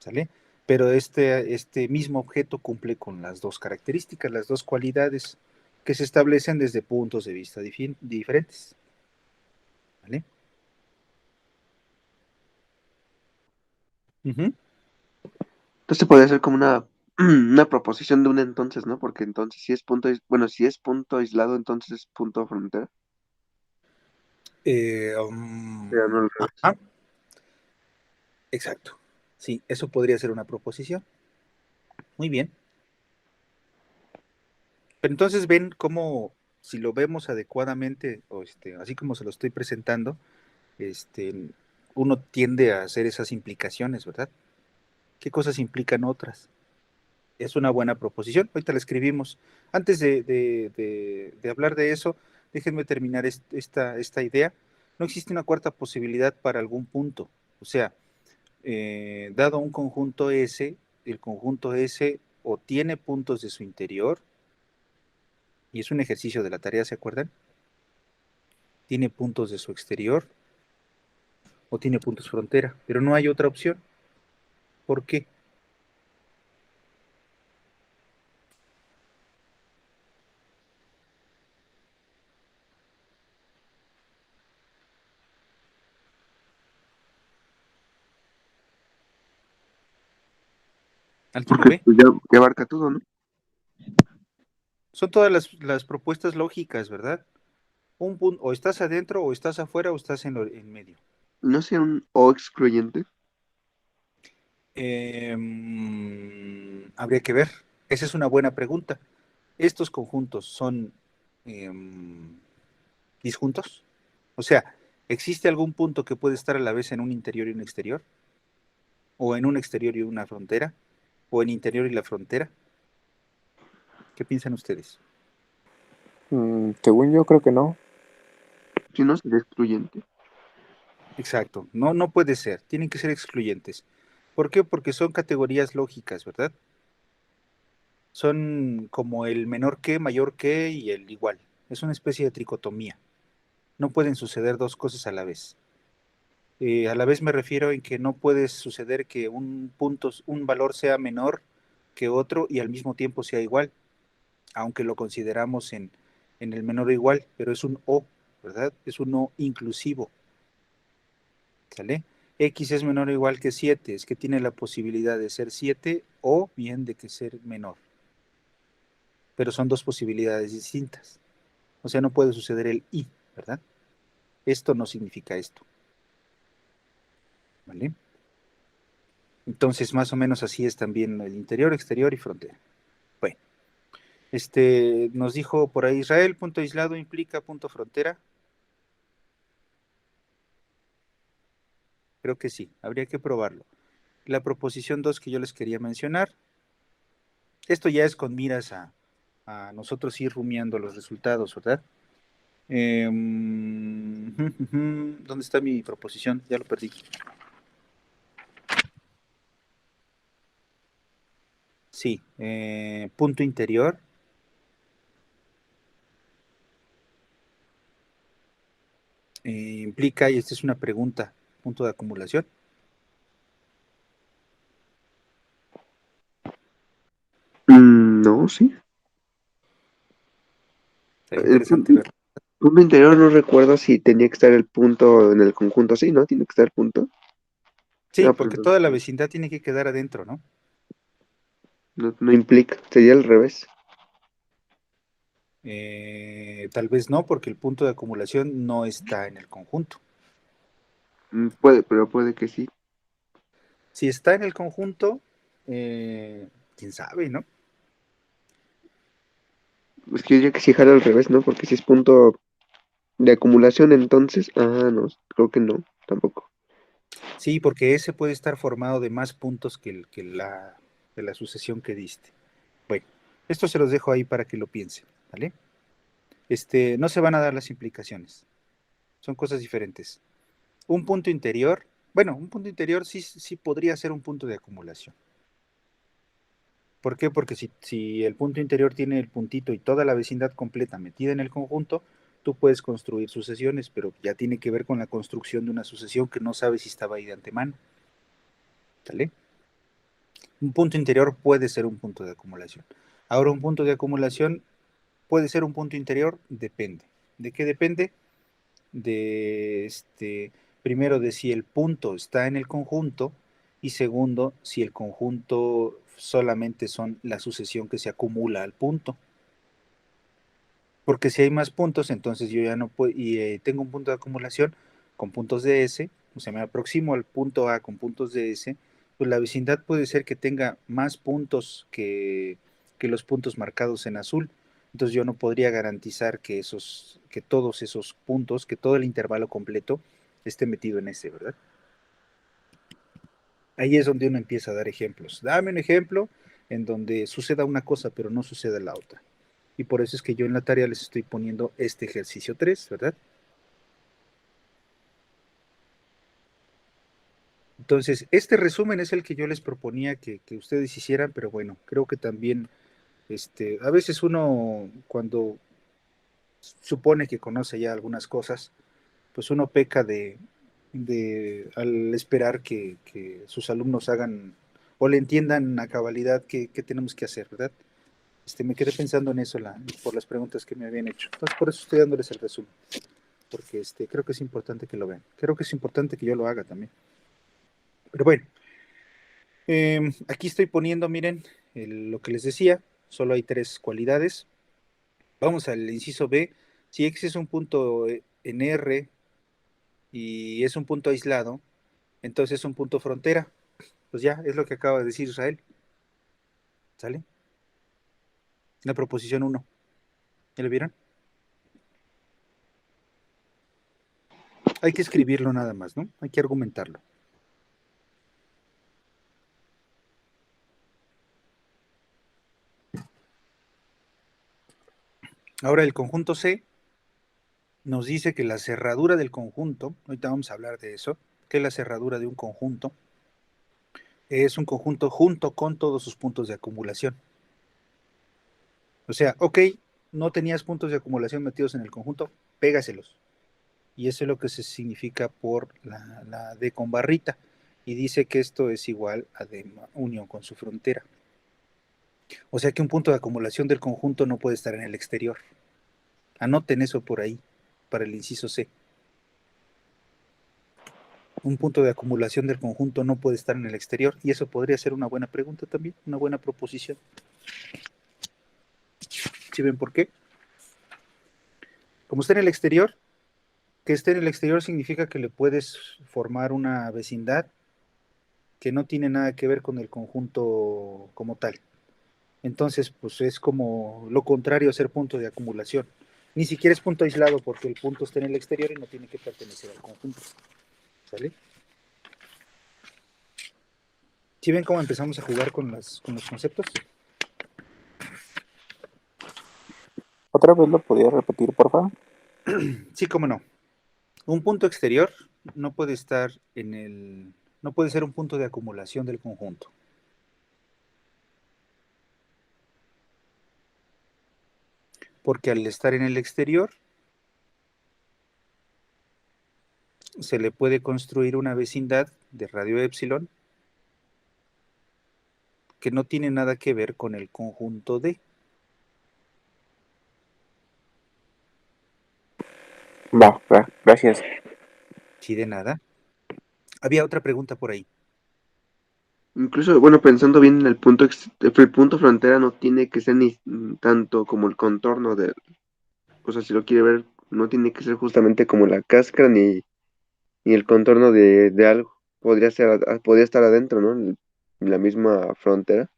¿Sale? Pero este mismo objeto cumple con las dos características, las dos cualidades que se establecen desde puntos de vista diferentes. ¿Vale? Ujú. Entonces podría ser como una, una proposición de un entonces, ¿no? Porque entonces si es punto, bueno, si es punto aislado, entonces es punto frontera. Ya no al revés. Ajá, exacto. Sí, eso podría ser una proposición. Muy bien. Pero entonces ven cómo, si lo vemos adecuadamente, o así como se lo estoy presentando, este, uno tiende a hacer esas implicaciones, ¿verdad? ¿Qué cosas implican otras? Es una buena proposición, ahorita la escribimos. Antes de hablar de eso, déjenme terminar esta idea. No existe una cuarta posibilidad para algún punto. O sea, dado un conjunto S, el conjunto S o tiene puntos de su interior, y es un ejercicio de la tarea, ¿se acuerdan? Tiene puntos de su exterior o tiene puntos frontera, pero no hay otra opción. ¿Por qué? ¿Alguien lo Porque ve? pues ya abarca todo, ¿no? Son todas las propuestas lógicas, ¿verdad? Un punto, o estás adentro, o estás afuera, o estás en medio. No sea un o excluyente. Habría que ver. Esa es una buena pregunta. ¿Estos conjuntos son em, disjuntos? O sea, ¿existe algún punto que puede estar a la vez en un interior y un exterior? ¿O en un exterior y una frontera? ¿O en interior y la frontera? ¿Qué piensan ustedes? Según yo creo que no. Si no, sería excluyente. Exacto. No, no puede ser. Tienen que ser excluyentes. ¿Por qué? Porque son categorías lógicas, ¿verdad? Son como el menor que, mayor que y el igual. Es una especie de tricotomía. No pueden suceder dos cosas a la vez. A la vez me refiero en que no puede suceder que un punto, un valor sea menor que otro y al mismo tiempo sea igual, aunque lo consideramos en el menor o igual, pero es un o, ¿verdad? Es un o inclusivo, ¿sale? X es menor o igual que 7, es que tiene la posibilidad de ser 7 o bien de que ser menor, pero son dos posibilidades distintas. O sea, no puede suceder el y, ¿verdad? Esto no significa esto, ¿vale? Entonces, más o menos así es también el interior, exterior y frontera. Bueno, nos dijo por ahí Israel, punto aislado implica punto frontera. Creo que sí, habría que probarlo. La proposición 2 que yo les quería mencionar, esto ya es con miras a nosotros ir rumiando los resultados, ¿verdad? ¿Dónde está mi proposición? Ya lo perdí. Sí, punto interior implica, y esta es una pregunta, punto de acumulación. No, sí. Sería El interesante punto, verlo. punto interior no recuerdo si tenía que estar el punto en el conjunto, sí, ¿no? Tiene que estar el punto. Sí, Ah, pues porque entonces toda la vecindad tiene que quedar adentro, ¿no? no implica, sería al revés. Tal vez no, porque el punto de acumulación no está en el conjunto. Puede, pero puede que sí. Si está en el conjunto, quién sabe, ¿no? Es que yo diría que sí jala al revés, ¿no? Porque si es punto de acumulación, entonces, no, creo que no, tampoco. Sí, porque ese puede estar formado de más puntos de la sucesión que diste. Bueno, esto se los dejo ahí para que lo piensen, ¿vale? No se van a dar las implicaciones, son cosas diferentes. Un punto interior, bueno, un punto interior sí podría ser un punto de acumulación. ¿Por qué? Porque si el punto interior tiene el puntito y toda la vecindad completa metida en el conjunto, tú puedes construir sucesiones, pero ya tiene que ver con la construcción de una sucesión que no sabes si estaba ahí de antemano. ¿Vale? Un punto interior puede ser un punto de acumulación. Ahora, un punto de acumulación puede ser un punto interior, depende. ¿De qué depende? De primero, de si el punto está en el conjunto, y segundo, si el conjunto solamente son la sucesión que se acumula al punto. Porque si hay más puntos, entonces yo ya no puedo, y tengo un punto de acumulación con puntos de S, o sea, me aproximo al punto A con puntos de S, pues la vecindad puede ser que tenga más puntos que los puntos marcados en azul. Entonces yo no podría garantizar que todos esos puntos, que todo el intervalo completo esté metido en S, ¿verdad? Ahí es donde uno empieza a dar ejemplos. Dame un ejemplo en donde suceda una cosa, pero no suceda la otra. Y por eso es que yo en la tarea les estoy poniendo este ejercicio 3, ¿verdad? Entonces, este resumen es el que yo les proponía que ustedes hicieran, pero bueno, creo que también, a veces uno cuando supone que conoce ya algunas cosas, pues uno peca al esperar que sus alumnos hagan o le entiendan a cabalidad qué tenemos que hacer, ¿verdad? Me quedé pensando en eso por las preguntas que me habían hecho. Entonces, por eso estoy dándoles el resumen, porque creo que es importante que lo vean. Creo que es importante que yo lo haga también. Pero bueno, aquí estoy poniendo, miren, lo que les decía, solo hay tres cualidades. Vamos al inciso B. Si X es un punto en R y es un punto aislado, entonces es un punto frontera. Pues ya, es lo que acaba de decir Israel. ¿Sale? La proposición uno. ¿Ya lo vieron? Hay que escribirlo nada más, ¿no? Hay que argumentarlo. Ahora el conjunto C nos dice que la cerradura del conjunto, ahorita vamos a hablar de eso, que la cerradura de un conjunto es un conjunto junto con todos sus puntos de acumulación. O sea, ok, no tenías puntos de acumulación metidos en el conjunto, pégaselos. Y eso es lo que se significa por la D con barrita. Y dice que esto es igual a D unión con su frontera. O sea que un punto de acumulación del conjunto no puede estar en el exterior. Anoten eso por ahí, para el inciso C. Un punto de acumulación del conjunto no puede estar en el exterior. Y eso podría ser una buena pregunta también, una buena proposición. ¿Sí ven por qué? Como está en el exterior, que esté en el exterior significa que le puedes formar una vecindad que no tiene nada que ver con el conjunto como tal. Entonces, pues es como lo contrario a ser punto de acumulación. Ni siquiera es punto aislado porque el punto está en el exterior y no tiene que pertenecer al conjunto. ¿Sale? ¿Sí ven cómo empezamos a jugar con los conceptos? ¿Otra vez lo podía repetir, por favor? Sí, cómo no. Un punto exterior no puede estar no puede ser un punto de acumulación del conjunto. Porque al estar en el exterior, se le puede construir una vecindad de radio epsilon que no tiene nada que ver con el conjunto D. Va, gracias. Sí, de nada. Había otra pregunta por ahí. Incluso, bueno, pensando bien en el punto frontera no tiene que ser ni tanto como el contorno de, o sea, si lo quiere ver, no tiene que ser justamente como la cáscara ni el contorno de algo. Podría estar adentro, ¿no? En la misma frontera.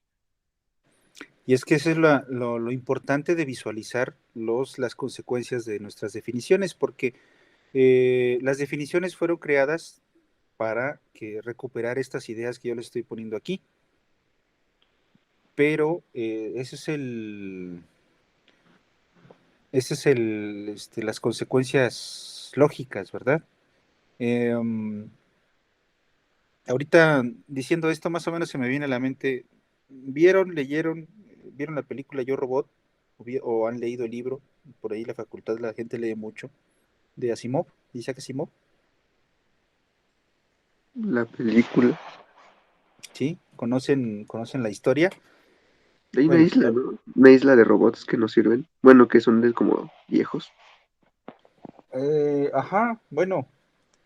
Y es que eso es lo importante de visualizar las consecuencias de nuestras definiciones, porque las definiciones fueron creadas para recuperar estas ideas que yo les estoy poniendo aquí. Pero las consecuencias lógicas, ¿verdad? Em, Ahorita diciendo esto, más o menos se me viene a la mente, vieron la película Yo Robot? ¿O han leído el libro? Por ahí la facultad la gente lee mucho, de Asimov, Isaac Asimov, La película. ¿sí? ¿Conocen la historia? Hay una Bueno, isla, ¿no? Una isla de robots que no sirven. Bueno, que son como viejos. ajá, bueno,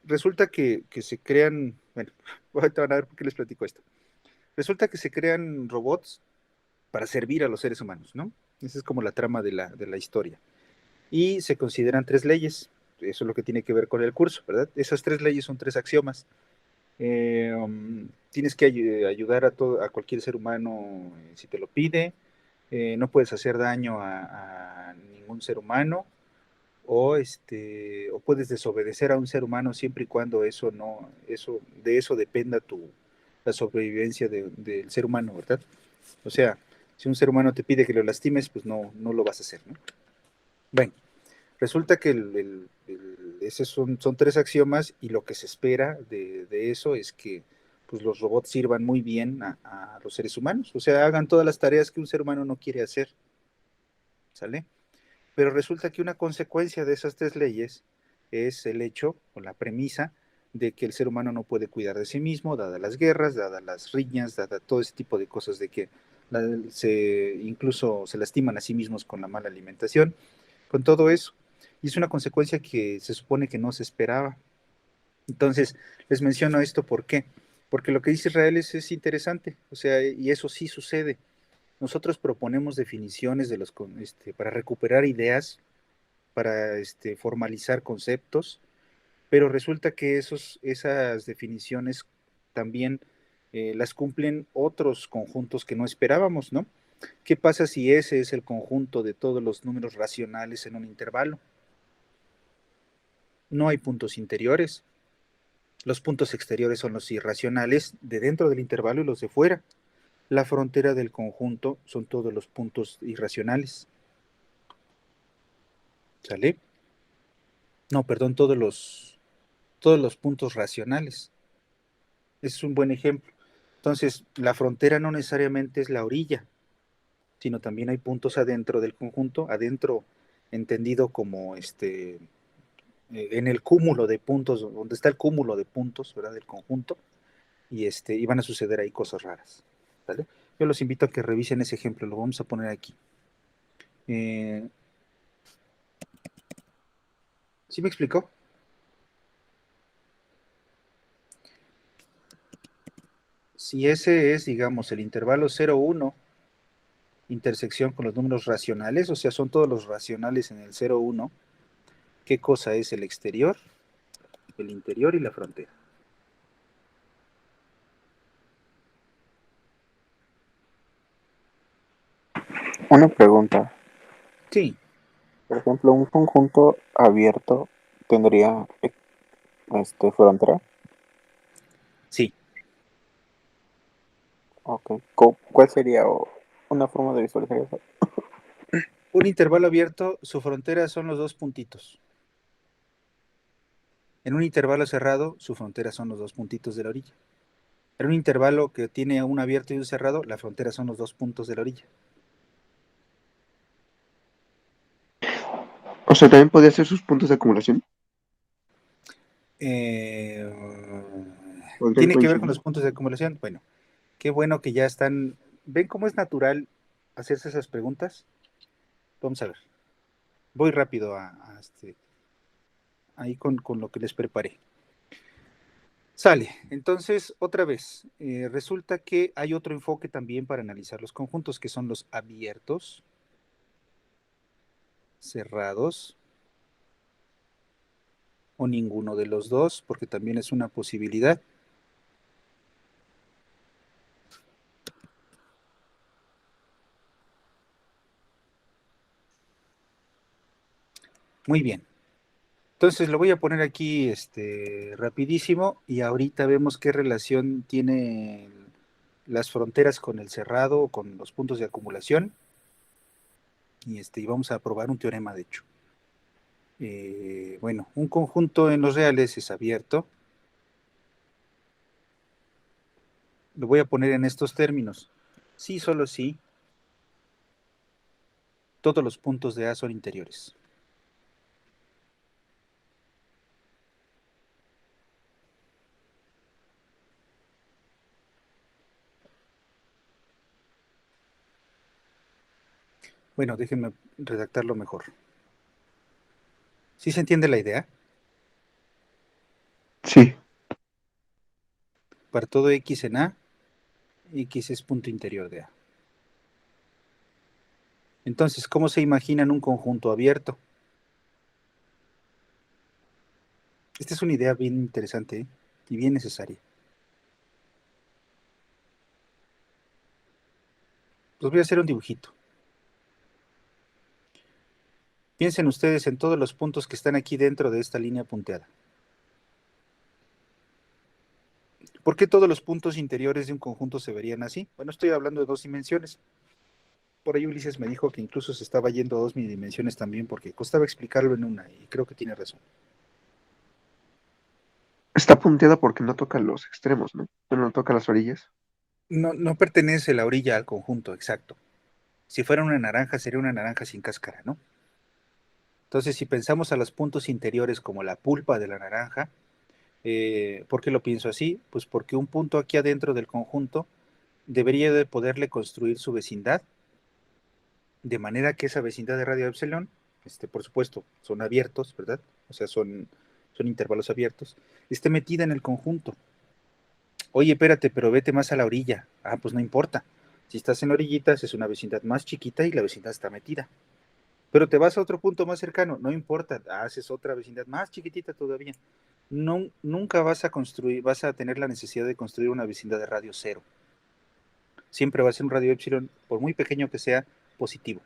resulta que se crean, bueno, van a ver por qué les platico esto. Resulta que se crean robots para servir a los seres humanos, ¿no? Esa es como la trama de la historia. Y se consideran tres leyes. Eso es lo que tiene que ver con el curso, ¿verdad? Esas tres leyes son tres axiomas. Tienes que ayudar a cualquier ser humano si te lo pide. No puedes hacer daño a ningún ser humano. O puedes desobedecer a un ser humano siempre y cuando de eso dependa la sobrevivencia del ser humano, ¿verdad? O sea, si un ser humano te pide que lo lastimes, pues no lo vas a hacer, ¿no? Bueno, resulta que esos son tres axiomas y lo que se espera de eso es que pues, los robots sirvan muy bien a los seres humanos, o sea, hagan todas las tareas que un ser humano no quiere hacer, ¿sale? Pero resulta que una consecuencia de esas tres leyes es el hecho o la premisa de que el ser humano no puede cuidar de sí mismo, dadas las guerras, dadas las riñas, dada todo ese tipo de cosas de que incluso se lastiman a sí mismos con la mala alimentación, con todo eso. Y es una consecuencia que se supone que no se esperaba. Entonces, les menciono esto, ¿por qué? Porque lo que dice Israel es interesante, o sea, y eso sí sucede. Nosotros proponemos definiciones para recuperar ideas, para formalizar conceptos, pero resulta que esas definiciones también las cumplen otros conjuntos que no esperábamos, ¿no? ¿Qué pasa si ese es el conjunto de todos los números racionales en un intervalo? No hay puntos interiores. Los puntos exteriores son los irracionales de dentro del intervalo y los de fuera. La frontera del conjunto son todos los puntos irracionales. ¿Sale? No, perdón, todos los puntos racionales. Es un buen ejemplo. Entonces, la frontera no necesariamente es la orilla, sino también hay puntos adentro del conjunto, adentro entendido como en el cúmulo de puntos, donde está el cúmulo de puntos, ¿verdad? Del conjunto, y van a suceder ahí cosas raras. ¿Vale? Yo los invito a que revisen ese ejemplo, lo vamos a poner aquí. ¿Sí me explicó? Si ese es, digamos, el intervalo 0, 1, intersección con los números racionales, o sea, son todos los racionales en el 0, 1, ¿qué cosa es el exterior, el interior y la frontera? Una pregunta. Sí, Por ejemplo, un conjunto abierto tendría frontera. sí. Ok. ¿Cuál sería una forma de visualizar eso? Un intervalo abierto, su frontera son los dos puntitos. En un intervalo cerrado, su frontera son los dos puntitos de la orilla. En un intervalo que tiene un abierto y un cerrado, la frontera son los dos puntos de la orilla. O sea, también podría ser sus puntos de acumulación. Eh, Podrían ¿Tiene que ver con coincidir. los puntos de acumulación? Bueno, qué bueno que ya están. ¿Ven cómo es natural hacerse esas preguntas? Vamos a ver. Voy rápido ahí con lo que les preparé. Sale. Entonces, otra vez, resulta que hay otro enfoque también para analizar los conjuntos, que son los abiertos, cerrados, o ninguno de los dos, porque también es una posibilidad. Muy bien. Entonces lo voy a poner aquí rapidísimo y ahorita vemos qué relación tiene las fronteras con el cerrado o con los puntos de acumulación y vamos a probar un teorema de hecho. Bueno, un conjunto en los reales es abierto. Lo voy a poner en estos términos. Sí, solo sí, todos los puntos de A son interiores. Bueno, déjenme redactarlo mejor. ¿Sí se entiende la idea? Sí. Para todo X en A, X es punto interior de A. Entonces, ¿cómo se imaginan un conjunto abierto? Esta es una idea bien interesante, ¿eh? Y bien necesaria. Pues voy a hacer un dibujito. Piensen ustedes en todos los puntos que están aquí dentro de esta línea punteada. ¿Por qué todos los puntos interiores de un conjunto se verían así? Bueno, estoy hablando de dos dimensiones. Por ahí Ulises me dijo que incluso se estaba yendo a dos dimensiones también porque costaba explicarlo en una y creo que tiene razón. Está punteada porque no toca los extremos, ¿no? Bueno, no toca las orillas. No, no pertenece la orilla al conjunto, exacto. Si fuera una naranja, sería una naranja sin cáscara, ¿no? Entonces, si pensamos a los puntos interiores como la pulpa de la naranja, ¿por qué lo pienso así? Pues porque un punto aquí adentro del conjunto debería de poderle construir su vecindad, de manera que esa vecindad de radio epsilon, por supuesto, son abiertos, ¿verdad? O sea, son intervalos abiertos, esté metida en el conjunto. Oye, espérate, pero vete más a la orilla. Ah, pues no importa. Si estás en la orillita, es una vecindad más chiquita y la vecindad está metida. Pero te vas a otro punto más cercano, no importa, haces otra vecindad más chiquitita todavía. nunca vas a tener la necesidad de construir una vecindad de radio cero. Siempre va a ser un radio epsilon, por muy pequeño que sea, positivo.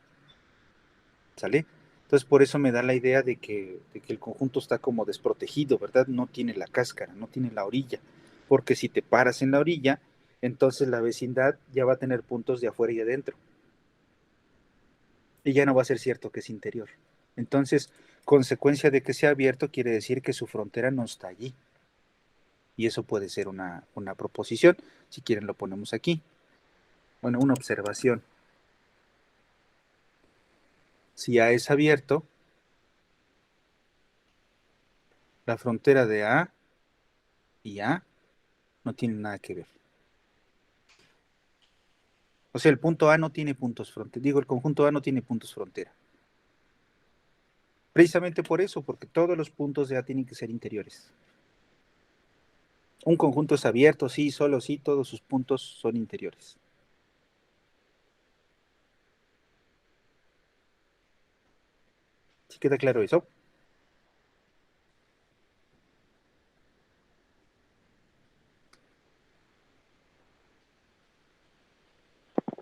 ¿Sale? Entonces por eso me da la idea de que el conjunto está como desprotegido, ¿verdad? No tiene la cáscara, no tiene la orilla, porque si te paras en la orilla, entonces la vecindad ya va a tener puntos de afuera y adentro, y ya no va a ser cierto que es interior. Entonces, consecuencia de que sea abierto quiere decir que su frontera no está allí, y eso puede ser una proposición, si quieren lo ponemos aquí. Bueno, una observación. Si A es abierto, la frontera de A y A no tienen nada que ver. O sea, el punto A no tiene puntos frontera. Digo, el conjunto A no tiene puntos frontera. Precisamente por eso, porque todos los puntos de A tienen que ser interiores. Un conjunto es abierto, sí, solo sí, todos sus puntos son interiores. ¿Sí queda claro eso?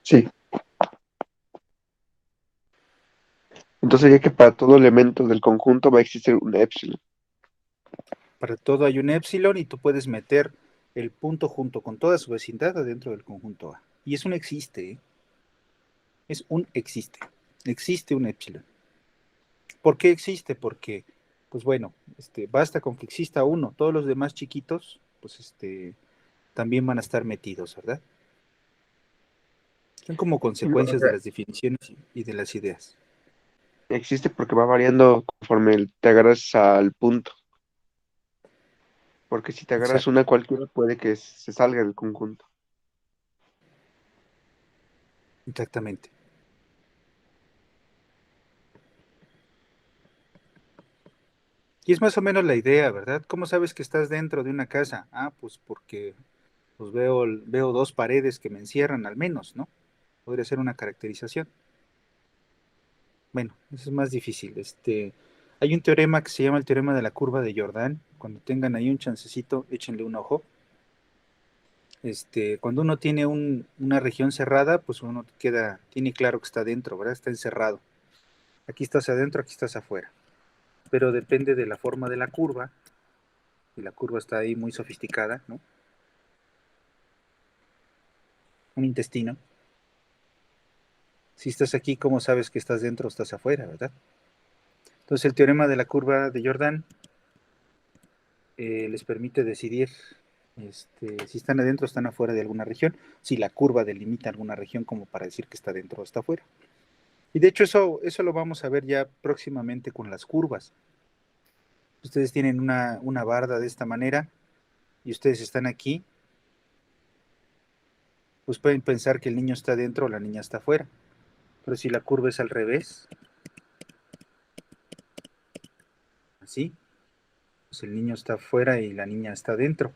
Sí. Entonces sería que para todo elemento del conjunto va a existir un epsilon. Para todo hay un épsilon y tú puedes meter el punto junto con toda su vecindad adentro del conjunto A. Y es un existe, ¿eh? Es un existe. Existe un épsilon. ¿Por qué existe? Porque, pues bueno, basta con que exista uno. Todos los demás chiquitos, pues también van a estar metidos, ¿verdad? Son como Sí, o consecuencias de sea, las definiciones y de las ideas. existe porque va variando conforme te agarras al punto. Porque si te agarras Exacto, una cualquiera, puede que se salga del conjunto. exactamente. Y es más o menos la idea, ¿verdad? ¿Cómo sabes que estás dentro de una casa? Ah, pues porque pues veo dos paredes que me encierran al menos, ¿no? Podría ser una caracterización. Bueno, eso es más difícil. Hay un teorema que se llama el teorema de la curva de Jordan. Cuando tengan ahí un chancecito, échenle un ojo. Cuando uno tiene una región cerrada, pues uno tiene claro que está dentro, ¿verdad? Está encerrado. Aquí estás adentro, aquí estás afuera. Pero depende de la forma de la curva, y la curva está ahí muy sofisticada, ¿no? Un intestino. Si estás aquí, ¿cómo sabes que estás dentro o estás afuera, verdad? Entonces el teorema de la curva de Jordan les permite decidir si están adentro o están afuera de alguna región, si la curva delimita alguna región como para decir que está dentro o está afuera. Y de hecho eso lo vamos a ver ya próximamente con las curvas. Ustedes tienen una barda de esta manera y ustedes están aquí, pues pueden pensar que el niño está dentro o la niña está afuera. Pero si la curva es al revés, así, pues el niño está afuera y la niña está dentro.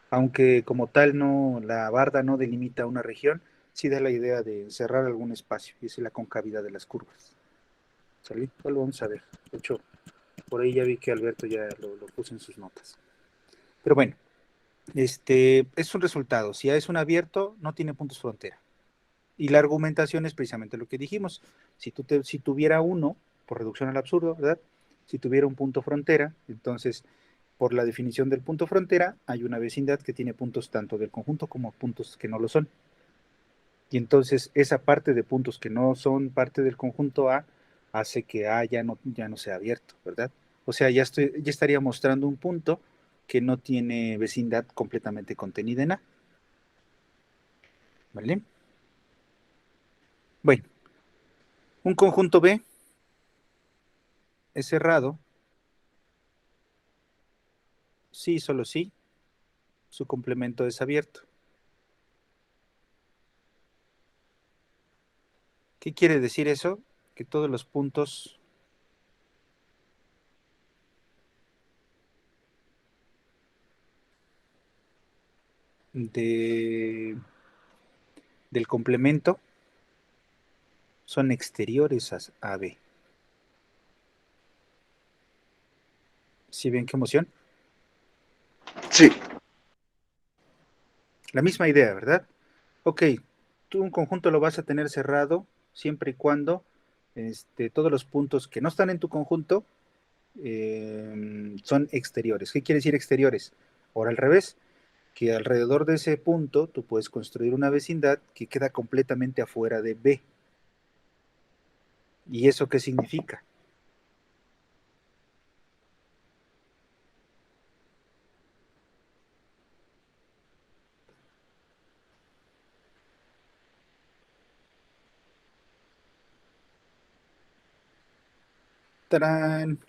Aunque como tal la barda no delimita una región, sí da la idea de cerrar algún espacio, y esa es la concavidad de las curvas. ¿Sale? Ya lo vamos a ver. De hecho, por ahí ya vi que Alberto ya lo puso en sus notas. Pero bueno, es un resultado. Si A es un abierto, no tiene puntos frontera. Y la argumentación es precisamente lo que dijimos. Si tuviera uno, por reducción al absurdo, ¿verdad? Si tuviera un punto frontera, entonces, por la definición del punto frontera, hay una vecindad que tiene puntos tanto del conjunto como puntos que no lo son. Y entonces, esa parte de puntos que no son parte del conjunto A hace que A ya no sea abierto, ¿verdad? O sea, ya estaría mostrando un punto que no tiene vecindad completamente contenida en A, ¿vale? Bueno, un conjunto B es cerrado, sí, solo sí, su complemento es abierto. ¿Qué quiere decir eso? Que todos los puntos de, del complemento son exteriores a B. ¿Sí ven qué emoción? Sí. La misma idea, ¿verdad? Ok, tú un conjunto lo vas a tener cerrado siempre y cuando todos los puntos que no están en tu conjunto son exteriores. ¿Qué quiere decir exteriores? Ahora al revés, que alrededor de ese punto tú puedes construir una vecindad que queda completamente afuera de B. ¿Y eso qué significa? ¡Tarán!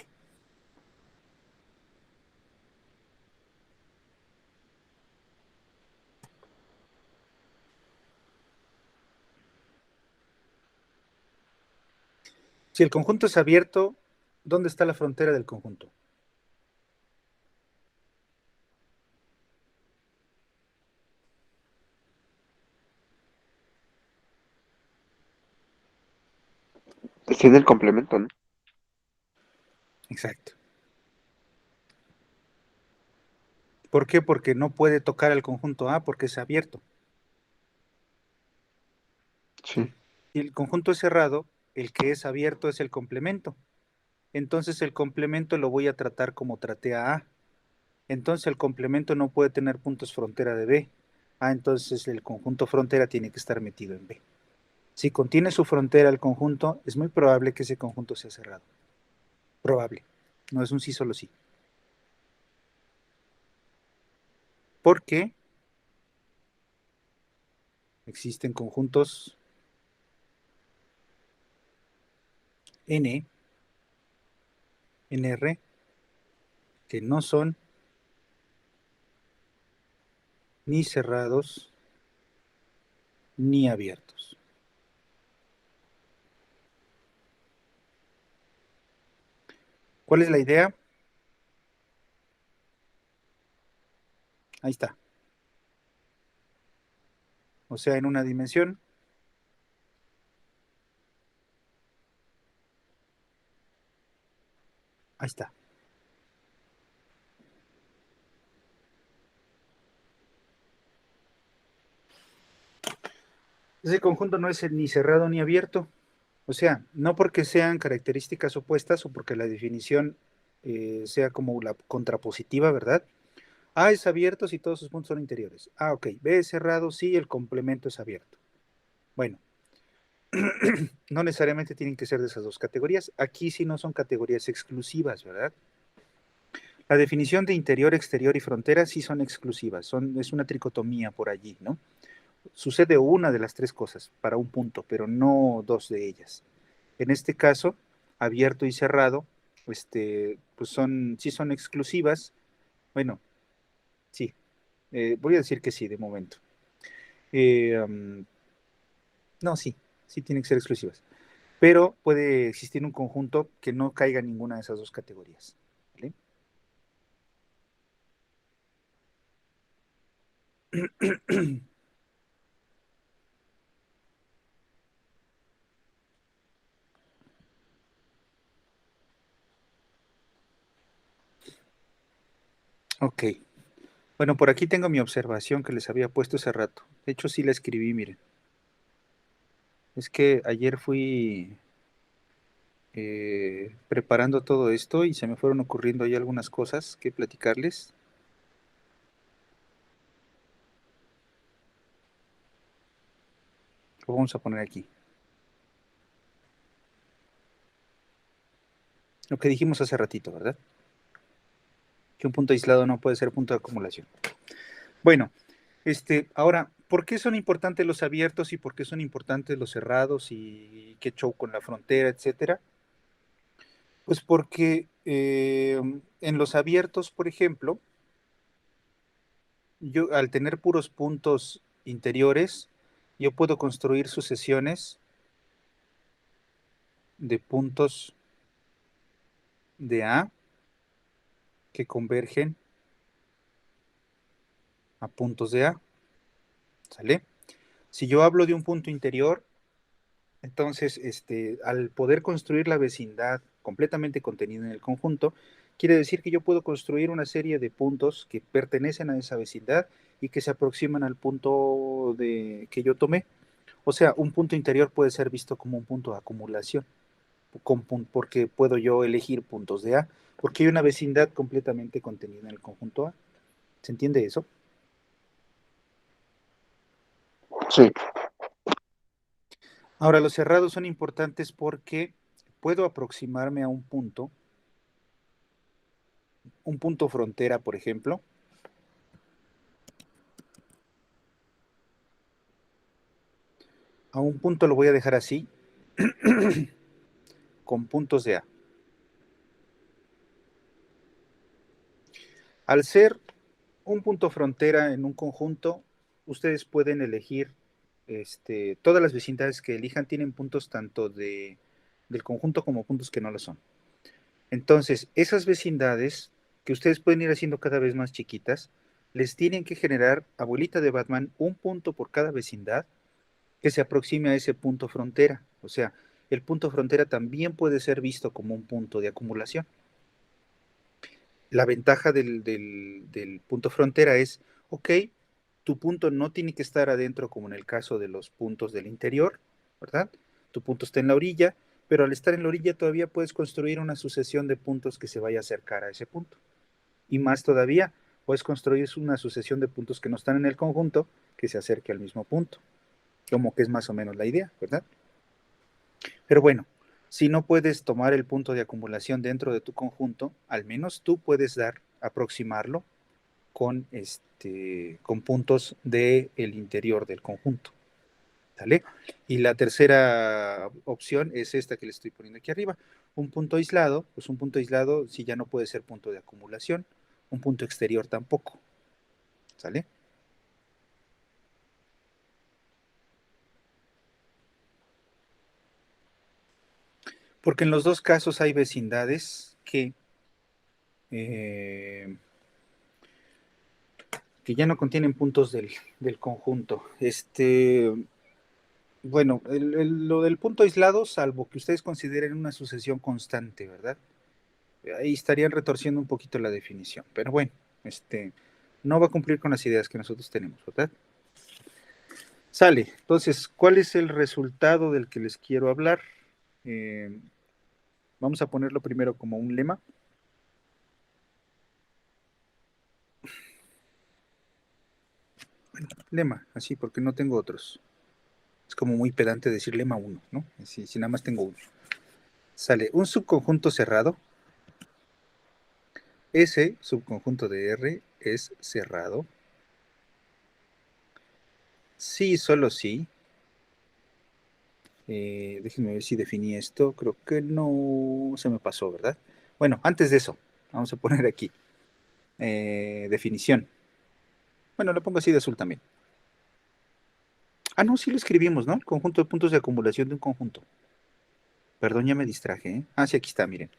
Si el conjunto es abierto, ¿dónde está la frontera del conjunto? Tiene el complemento, ¿no? Exacto. ¿Por qué? Porque no puede tocar el conjunto A porque es abierto. Sí. Si el conjunto es cerrado, el que es abierto es el complemento. Entonces el complemento lo voy a tratar como traté a A. Entonces el complemento no puede tener puntos frontera de B. Ah, entonces el conjunto frontera tiene que estar metido en B. Si contiene su frontera el conjunto, es muy probable que ese conjunto sea cerrado. Probable. No es un sí, solo sí. Porque existen conjuntos N, NR, que no son ni cerrados ni abiertos. ¿Cuál es la idea? Ahí está. O sea, en una dimensión, ahí está. Ese conjunto no es ni cerrado ni abierto. O sea, no porque sean características opuestas o porque la definición sea como la contrapositiva, ¿verdad? A es abierto si todos sus puntos son interiores. Ah, ok. B es cerrado si el complemento es abierto. Bueno, no necesariamente tienen que ser de esas dos categorías. Aquí sí no son categorías exclusivas, ¿verdad? La definición de interior, exterior y frontera sí son exclusivas. Es una tricotomía por allí, ¿no? Sucede una de las tres cosas para un punto, pero no dos de ellas. En este caso, abierto y cerrado, pues sí son exclusivas. Bueno, sí, voy a decir que sí, de momento. No, sí, sí tienen que ser exclusivas. Pero puede existir un conjunto que no caiga en ninguna de esas dos categorías. ¿Vale? Ok. Bueno, por aquí tengo mi observación que les había puesto hace rato. De hecho, sí la escribí, miren. Es que ayer fui preparando todo esto y se me fueron ocurriendo ahí algunas cosas que platicarles. Lo vamos a poner aquí. Lo que dijimos hace ratito, ¿verdad? Que un punto aislado no puede ser punto de acumulación. Bueno, ahora, ¿por qué son importantes los abiertos y por qué son importantes los cerrados y qué show con la frontera, etcétera? Pues porque en los abiertos, por ejemplo, yo al tener puros puntos interiores, yo puedo construir sucesiones de puntos de A que convergen a puntos de A, ¿sale? Si yo hablo de un punto interior, Entonces, al poder construir la vecindad completamente contenida en el conjunto, quiere decir que yo puedo construir una serie de puntos que pertenecen a esa vecindad y que se aproximan al punto que yo tomé. O sea, un punto interior puede ser visto como un punto de acumulación, porque puedo yo elegir puntos de A, porque hay una vecindad completamente contenida en el conjunto A. ¿Se entiende eso? Sí, Ahora, los cerrados son importantes porque puedo aproximarme a un punto frontera, por ejemplo. A un punto lo voy a dejar así, con puntos de A. Al ser un punto frontera en un conjunto, ustedes pueden elegir, todas las vecindades que elijan tienen puntos tanto del conjunto como puntos que no lo son. Entonces, esas vecindades que ustedes pueden ir haciendo cada vez más chiquitas, les tienen que generar, abuelita de Batman, un punto por cada vecindad que se aproxime a ese punto frontera. O sea, el punto frontera también puede ser visto como un punto de acumulación. La ventaja del punto frontera es, ok, tu punto no tiene que estar adentro como en el caso de los puntos del interior, ¿verdad? Tu punto está en la orilla, pero al estar en la orilla todavía puedes construir una sucesión de puntos que se vaya a acercar a ese punto. Y más todavía, puedes construir una sucesión de puntos que no están en el conjunto que se acerque al mismo punto, como que es más o menos la idea, ¿verdad? Pero bueno, si no puedes tomar el punto de acumulación dentro de tu conjunto, al menos tú puedes aproximarlo con puntos del interior del conjunto. ¿Sale? Y la tercera opción es esta que le estoy poniendo aquí arriba. Un punto aislado, pues un punto aislado si ya no puede ser punto de acumulación, un punto exterior tampoco. ¿Sale? Porque en los dos casos hay vecindades eh, que ya no contienen puntos del conjunto. Bueno, lo del punto aislado, salvo que ustedes consideren una sucesión constante, ¿verdad? Ahí estarían retorciendo un poquito la definición, pero bueno, no va a cumplir con las ideas que nosotros tenemos, ¿verdad? Sale, entonces, ¿cuál es el resultado del que les quiero hablar? Eh, Vamos a ponerlo primero como un lema. Lema, así, porque no tengo otros. Es como muy pedante decir lema uno, ¿no? Así, si nada más tengo uno. Sale, un subconjunto cerrado. Ese subconjunto de R es cerrado. Sí, solo sí. Déjenme ver si definí esto. Creo que no se me pasó, ¿verdad? Bueno, antes de eso, vamos a poner aquí definición. Bueno, lo pongo así de azul también. Ah, no, sí lo escribimos, ¿no? El conjunto de puntos de acumulación de un conjunto. Perdón, ya me distraje, ¿eh? Ah, sí, aquí está, miren.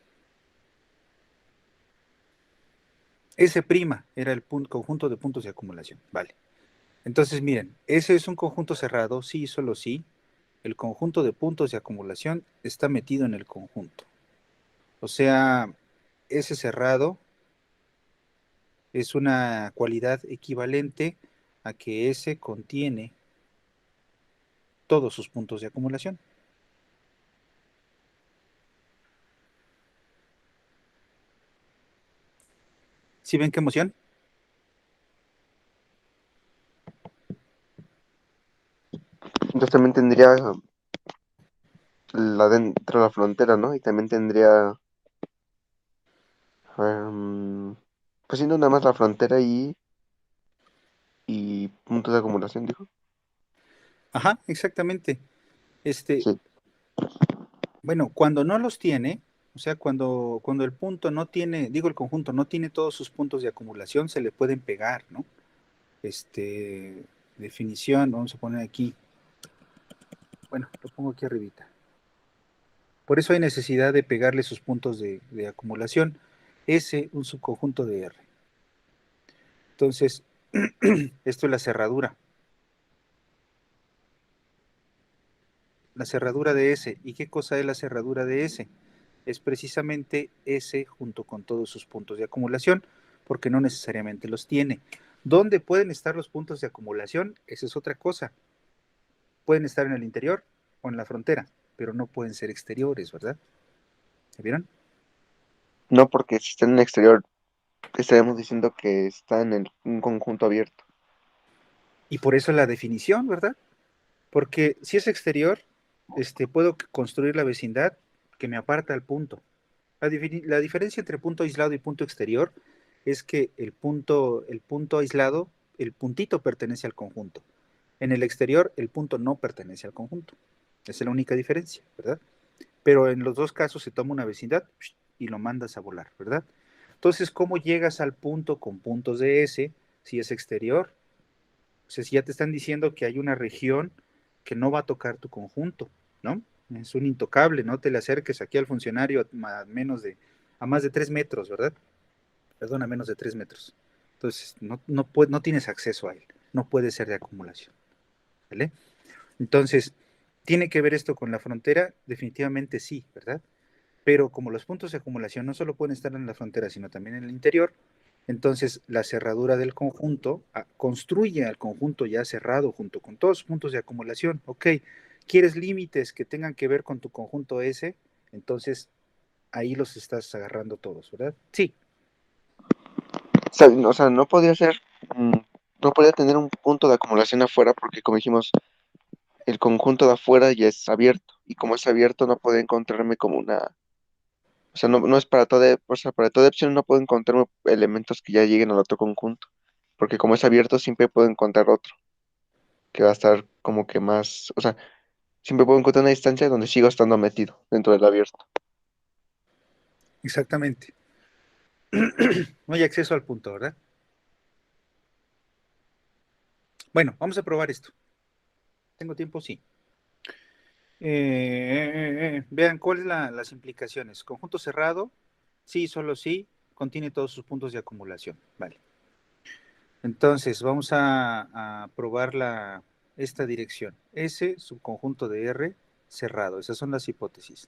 S' era el conjunto de puntos de acumulación. Vale. Entonces, miren, ese es un conjunto cerrado, sí, solo sí. El conjunto de puntos de acumulación está metido en el conjunto. O sea, ese cerrado es una cualidad equivalente a que S contiene todos sus puntos de acumulación. ¿Sí ven qué emoción? entonces también tendría la dentro de la frontera, ¿no? Y también tendría, pues siendo nada más la frontera y puntos de acumulación, dijo. Ajá, exactamente. Este, Sí, bueno, cuando no los tiene, o sea, cuando el punto no tiene, digo el conjunto, no tiene todos sus puntos de acumulación, se le pueden pegar, ¿no? Definición, vamos a poner aquí, bueno, lo pongo aquí arribita. Por eso hay necesidad de pegarle sus puntos de acumulación. S, un subconjunto de R. Entonces, esto es la cerradura. la cerradura de S. ¿Y qué cosa es la cerradura de S? Es precisamente S junto con todos sus puntos de acumulación, porque no necesariamente los tiene. ¿Dónde pueden estar los puntos de acumulación? Esa es otra cosa. Pueden estar en el interior o en la frontera, pero no pueden ser exteriores, ¿verdad? ¿Se vieron? No, porque si está en el exterior, estaríamos diciendo que está en un conjunto abierto. Y por eso la definición, ¿verdad? Porque si es exterior, puedo construir la vecindad que me aparta al punto. La diferencia entre punto aislado y punto exterior es que el punto aislado, el puntito pertenece al conjunto. En el exterior, el punto no pertenece al conjunto. Esa es la única diferencia, ¿verdad? Pero en los dos casos se toma una vecindad y lo mandas a volar, ¿verdad? Entonces, ¿cómo llegas al punto con puntos de S si es exterior? O sea, si ya te están diciendo que hay una región que no va a tocar tu conjunto, ¿no? Es un intocable, no te le acerques aquí al funcionario a más de 3 metros, ¿verdad? Perdón, a menos de 3 metros. Entonces, no tienes acceso a él, no puede ser de acumulación, ¿vale? Entonces, ¿tiene que ver esto con la frontera? Definitivamente sí, ¿verdad? Pero como los puntos de acumulación no solo pueden estar en la frontera, sino también en el interior, entonces la cerradura del conjunto construye al conjunto ya cerrado junto con todos los puntos de acumulación. Ok, ¿quieres límites que tengan que ver con tu conjunto S? Entonces ahí los estás agarrando todos, ¿verdad? Sí, O sea, no podía ser, no podía tener un punto de acumulación afuera porque, como dijimos, el conjunto de afuera ya es abierto. Y como es abierto, no puedo encontrarme como una. O sea, no es para toda, o sea, para toda opción no puedo encontrar elementos que ya lleguen al otro conjunto. Porque como es abierto, siempre puedo encontrar otro, que va a estar como que más, o sea, siempre puedo encontrar una distancia donde sigo estando metido dentro del abierto. exactamente. No hay acceso al punto, ¿verdad? Bueno, vamos a probar esto. ¿Tengo tiempo? Sí. Vean, ¿cuáles son las implicaciones? Conjunto cerrado, sí, solo sí, contiene todos sus puntos de acumulación. Vale. Entonces, vamos a probar esta dirección. S, subconjunto de R, cerrado. Esas son las hipótesis.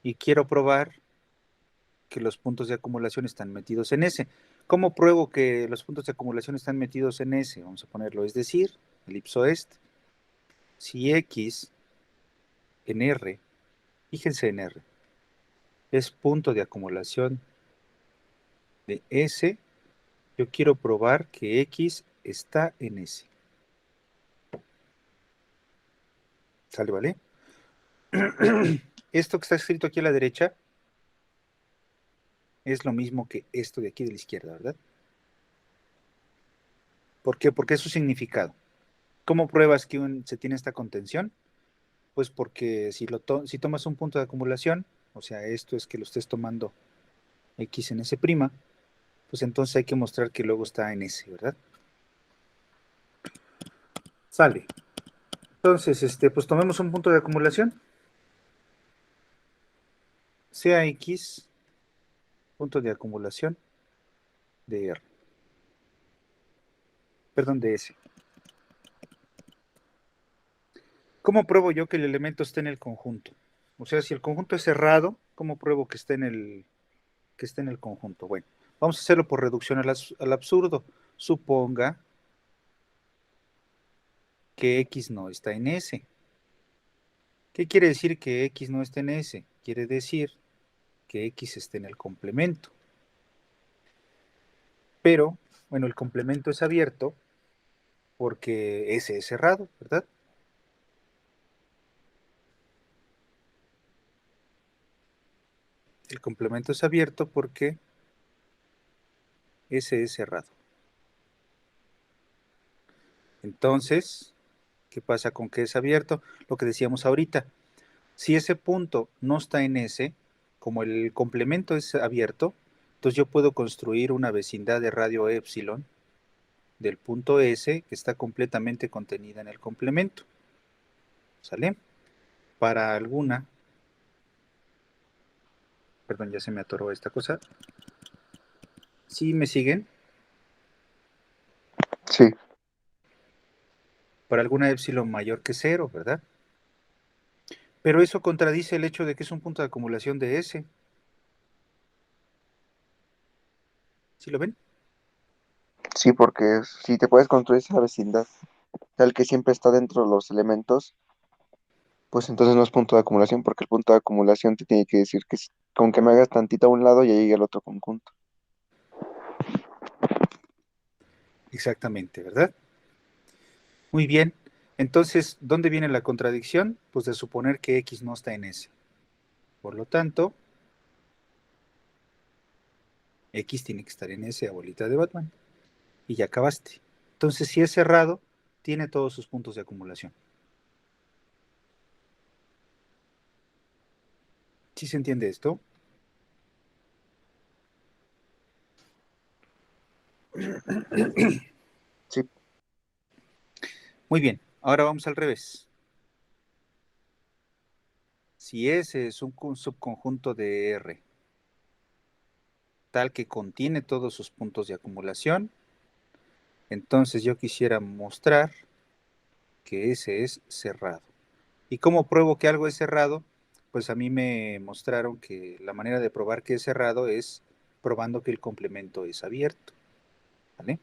Y quiero probar que los puntos de acumulación están metidos en S. ¿Cómo pruebo que los puntos de acumulación están metidos en S? Vamos a ponerlo, es decir, elipso est, si X en R, fíjense en R, es punto de acumulación de S, yo quiero probar que X está en S. ¿Sale, vale? Esto que está escrito aquí a la derecha es lo mismo que esto de aquí de la izquierda, ¿verdad? ¿Por qué? Porque es su significado. ¿Cómo pruebas que se tiene esta contención? Pues porque si tomas un punto de acumulación, o sea, esto es que lo estés tomando X en S', pues entonces hay que mostrar que luego está en S, ¿verdad? Sale. Entonces, pues tomemos un punto de acumulación, sea X, punto de acumulación de R, perdón, de S. ¿Cómo pruebo yo que el elemento esté en el conjunto? O sea, si el conjunto es cerrado, ¿cómo pruebo que esté en el conjunto? Bueno, vamos a hacerlo por reducción al absurdo. Suponga que X no está en S. ¿Qué quiere decir que X no está en S? Quiere decir que X está en el complemento. Pero, bueno, el complemento es abierto porque S es cerrado, ¿verdad? El complemento es abierto porque S es cerrado. Entonces, ¿qué pasa con que es abierto? Lo que decíamos ahorita. Si ese punto no está en S, como el complemento es abierto, entonces yo puedo construir una vecindad de radio epsilon del punto S que está completamente contenida en el complemento. ¿Sale? Para alguna, perdón, ya se me atoró esta cosa. ¿Sí me siguen? Sí, Para alguna epsilon mayor que cero, ¿verdad? Pero eso contradice el hecho de que es un punto de acumulación de S. ¿Sí lo ven? Sí, porque si te puedes construir esa vecindad, el que siempre está dentro de los elementos, pues entonces no es punto de acumulación, porque el punto de acumulación te tiene que decir que con que me hagas tantito a un lado ya llegue al otro conjunto. Exactamente, ¿verdad? Muy bien. Entonces, ¿dónde viene la contradicción? Pues de suponer que X no está en S. Por lo tanto, X tiene que estar en S, abuelita de Batman. Y ya acabaste. Entonces, si es cerrado, tiene todos sus puntos de acumulación. ¿Sí se entiende esto? Sí, Muy bien. Ahora vamos al revés. Si S es un subconjunto de R, tal que contiene todos sus puntos de acumulación, entonces yo quisiera mostrar que S es cerrado. ¿Y cómo pruebo que algo es cerrado? Pues a mí me mostraron que la manera de probar que es cerrado es probando que el complemento es abierto. ¿Vale?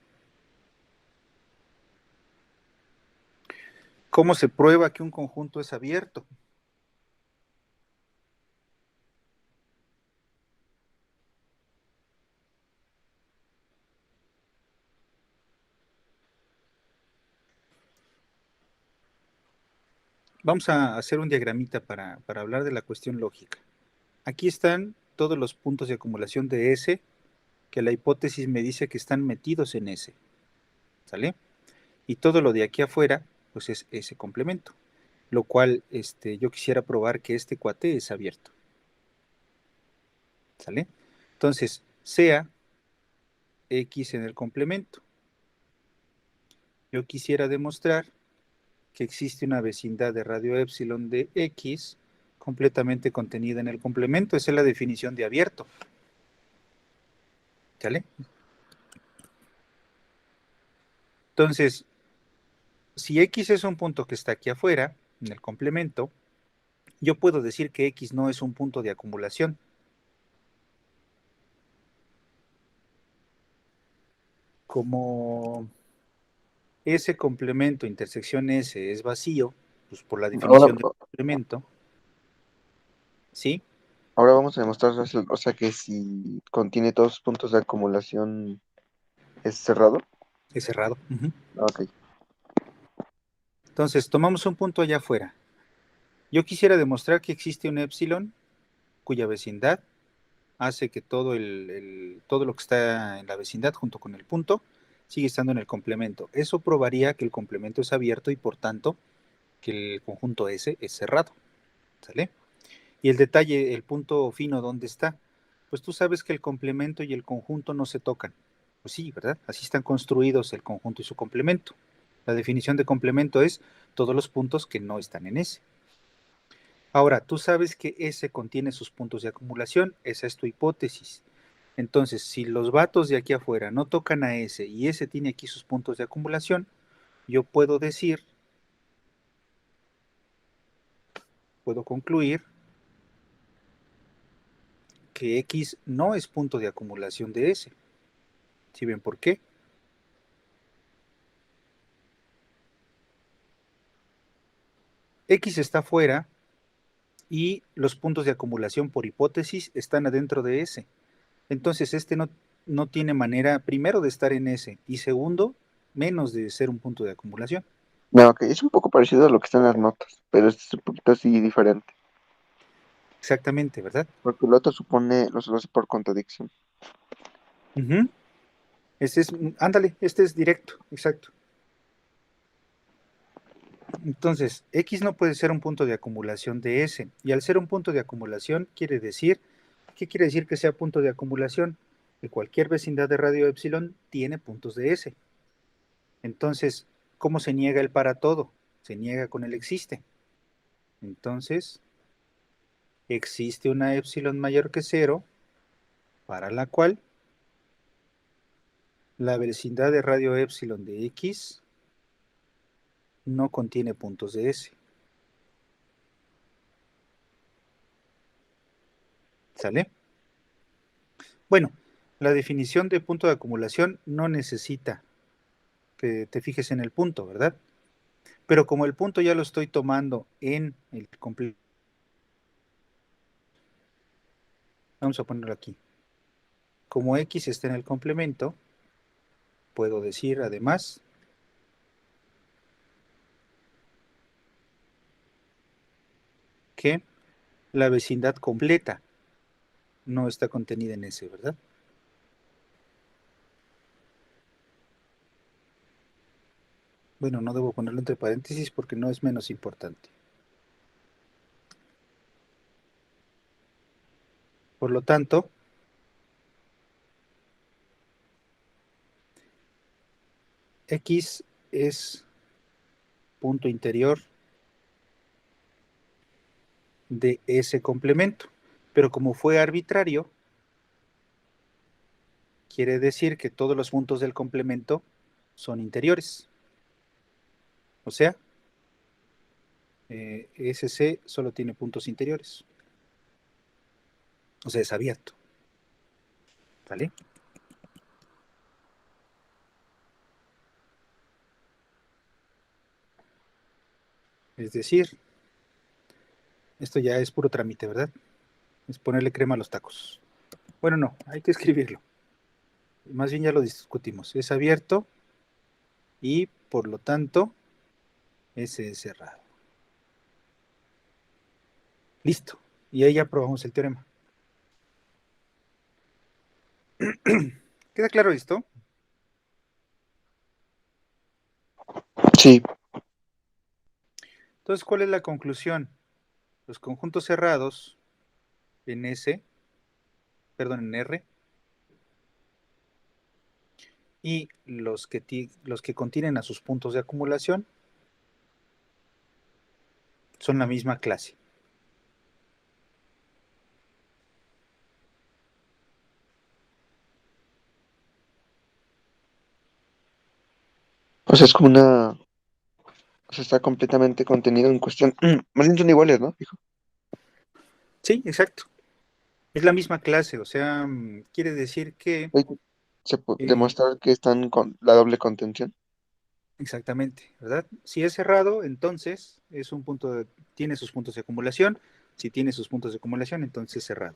¿Cómo se prueba que un conjunto es abierto? Vamos a hacer un diagramita para hablar de la cuestión lógica. Aquí están todos los puntos de acumulación de S, que la hipótesis me dice que están metidos en S. ¿Sale? Y todo lo de aquí afuera, pues es ese complemento. Lo cual yo quisiera probar que este cuate es abierto. ¿Sale? Entonces, sea X en el complemento. Yo quisiera demostrar que existe una vecindad de radio epsilon de X completamente contenida en el complemento. Esa es la definición de abierto. ¿Sale? Entonces, si X es un punto que está aquí afuera, en el complemento, yo puedo decir que X no es un punto de acumulación. Como ese complemento intersección S es vacío, pues por la ahora, definición del complemento, ¿sí? ahora vamos a demostrar, o sea, que si contiene todos los puntos de acumulación, ¿es cerrado? Es cerrado. Uh-huh. Ok. Entonces, tomamos un punto allá afuera. Yo quisiera demostrar que existe un epsilon cuya vecindad hace que todo lo que está en la vecindad junto con el punto sigue estando en el complemento. Eso probaría que el complemento es abierto y por tanto que el conjunto S es cerrado. ¿Sale? Y el detalle, el punto fino, ¿dónde está? Pues tú sabes que el complemento y el conjunto no se tocan. Pues sí, ¿verdad? Así están construidos el conjunto y su complemento. La definición de complemento es todos los puntos que no están en S. Ahora, tú sabes que S contiene sus puntos de acumulación, esa es tu hipótesis. Entonces, si los vatos de aquí afuera no tocan a S y S tiene aquí sus puntos de acumulación, yo puedo decir, puedo concluir que X no es punto de acumulación de S. ¿Sí ven por qué? X está fuera y los puntos de acumulación por hipótesis están adentro de S. Entonces, no tiene manera, primero, de estar en S y segundo, menos de ser un punto de acumulación. No, ok, es un poco parecido a lo que está en las notas, pero este es un poquito así diferente, Exactamente, ¿verdad? porque el otro supone, lo hace por contradicción. Uh-huh. Ándale, este es directo, exacto. Entonces, X no puede ser un punto de acumulación de S. Y al ser un punto de acumulación, ¿qué quiere decir que sea punto de acumulación? Que cualquier vecindad de radio epsilon tiene puntos de S. Entonces, ¿cómo se niega el para todo? Se niega con el existe. Entonces, existe una epsilon mayor que cero, para la cual la vecindad de radio epsilon de X no contiene puntos de S. ¿Sale? Bueno, la definición de punto de acumulación no necesita que te fijes en el punto, ¿verdad? Pero como el punto ya lo estoy tomando en el complemento, vamos a ponerlo aquí. Como X está en el complemento, puedo decir además que la vecindad completa no está contenida en S, ¿verdad? Bueno, no debo ponerlo entre paréntesis porque no es menos importante. Por lo tanto, X es punto interior de ese complemento. Pero como fue arbitrario, quiere decir que todos los puntos del complemento son interiores. O sea, SC solo tiene puntos interiores. O sea, es abierto. ¿Vale? Es decir, esto ya es puro trámite, ¿verdad? Es ponerle crema a los tacos. Bueno, no, hay que escribirlo. Más bien ya lo discutimos. Es abierto y por lo tanto S es cerrado. Listo. Y ahí ya probamos el teorema. ¿Queda claro esto? Sí, Entonces, ¿cuál es la conclusión? Los conjuntos cerrados en S, perdón, en R, y los que contienen a sus puntos de acumulación son la misma clase. o sea, es como una, o sea, está completamente contenido en cuestión, más bien son iguales, ¿no? Dijo. Sí, exacto. Es la misma clase, o sea, quiere decir que Hay eh, demostrar que están con la doble contención. exactamente, ¿verdad? Si es cerrado, entonces tiene sus puntos de acumulación. Si tiene sus puntos de acumulación, entonces es cerrado.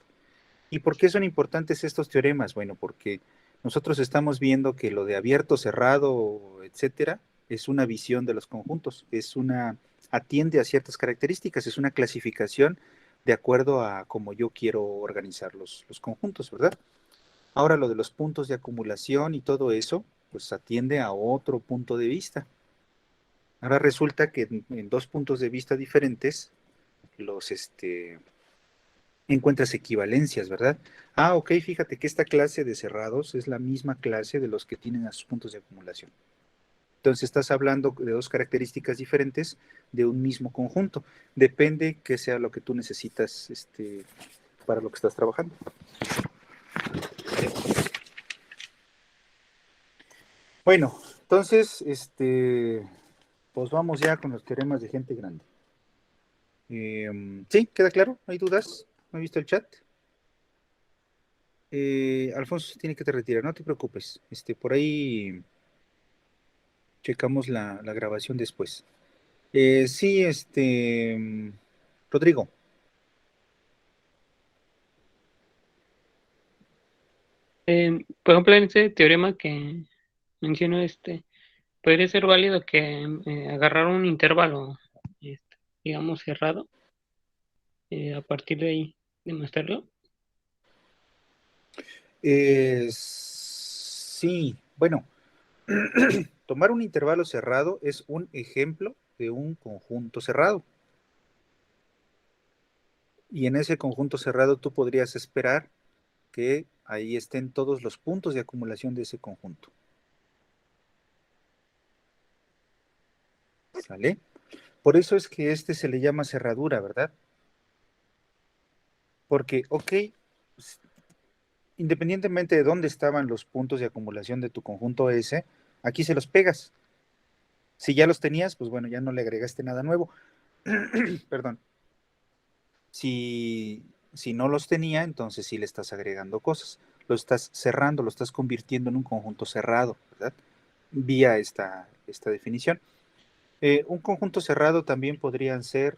¿Y por qué son importantes estos teoremas? Bueno, porque nosotros estamos viendo que lo de abierto, cerrado, etcétera, es una visión de los conjuntos, atiende a ciertas características, es una clasificación de acuerdo a cómo yo quiero organizar los conjuntos, ¿verdad? Ahora lo de los puntos de acumulación y todo eso, pues atiende a otro punto de vista. Ahora resulta que en dos puntos de vista diferentes, encuentras equivalencias, ¿verdad? Ah, ok, fíjate que esta clase de cerrados es la misma clase de los que tienen a sus puntos de acumulación. Entonces estás hablando de dos características diferentes de un mismo conjunto. Depende que sea lo que tú necesitas para lo que estás trabajando. Bueno, entonces, pues vamos ya con los teoremas de gente grande. ¿Sí? ¿Queda claro? ¿No hay dudas? ¿No he visto el chat? Alfonso se tiene que te retirar, no te preocupes. Por ahí checamos la grabación después. Sí, Rodrigo. Por ejemplo, en ese teorema que menciono, podría ser válido que agarrar un intervalo, digamos, cerrado, a partir de ahí demostrarlo. Sí, bueno, tomar un intervalo cerrado es un ejemplo de un conjunto cerrado. Y en ese conjunto cerrado tú podrías esperar que ahí estén todos los puntos de acumulación de ese conjunto. ¿Sale? Por eso es que se le llama cerradura, ¿verdad? Porque, ok, pues, independientemente de dónde estaban los puntos de acumulación de tu conjunto S, aquí se los pegas. Si ya los tenías, pues bueno, ya no le agregaste nada nuevo. Perdón. Si Si no los tenía, entonces sí le estás agregando cosas. Lo estás cerrando, lo estás convirtiendo en un conjunto cerrado, ¿verdad? Vía esta definición. Un conjunto cerrado también podrían ser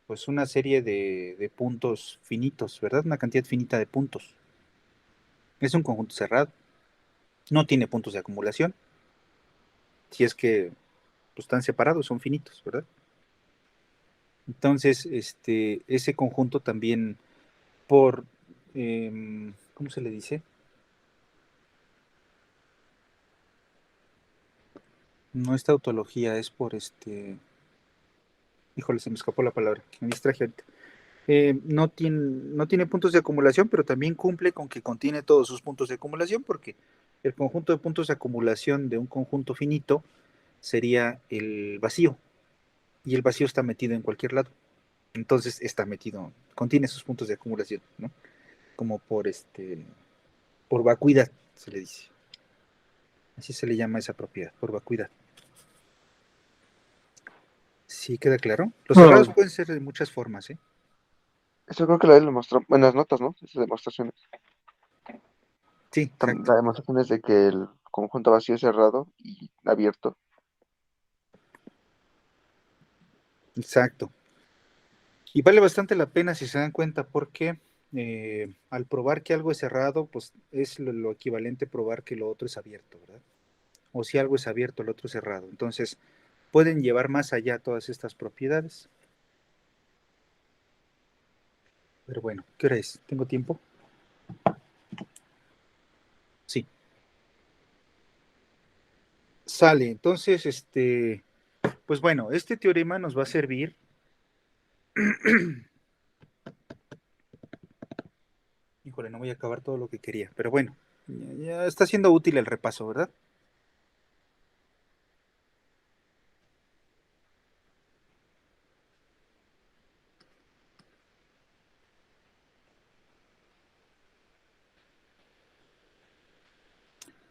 pues una serie de puntos finitos, ¿verdad? Una cantidad finita de puntos. Es un conjunto cerrado. No tiene puntos de acumulación. Si es que pues, están separados, son finitos, ¿verdad? Entonces, ese conjunto también por, ¿cómo se le dice? No es tautología, es por híjole, se me escapó la palabra, me distraje ahorita. No tiene puntos de acumulación, pero también cumple con que contiene todos sus puntos de acumulación, porque el conjunto de puntos de acumulación de un conjunto finito sería el vacío, y el vacío está metido en cualquier lado. Entonces está metido, contiene sus puntos de acumulación, ¿no? Como por vacuidad, se le dice. Así se le llama esa propiedad, por vacuidad. ¿Sí queda claro? Los cerrados No, pueden ser de muchas formas, ¿eh? eso creo que la él lo mostró en las notas, ¿no? Esas demostraciones. Sí, exacto. La demostración es de que el conjunto vacío es cerrado y abierto. Exacto. Y vale bastante la pena si se dan cuenta porque al probar que algo es cerrado, pues es lo equivalente a probar que lo otro es abierto, ¿verdad? O si algo es abierto, el otro es cerrado. Entonces, pueden llevar más allá todas estas propiedades. Pero bueno, ¿qué hora es? ¿Tengo tiempo? Sí. Sale. Entonces, pues bueno, este teorema nos va a servir. Híjole, no voy a acabar todo lo que quería, pero bueno, ya está siendo útil el repaso, ¿verdad?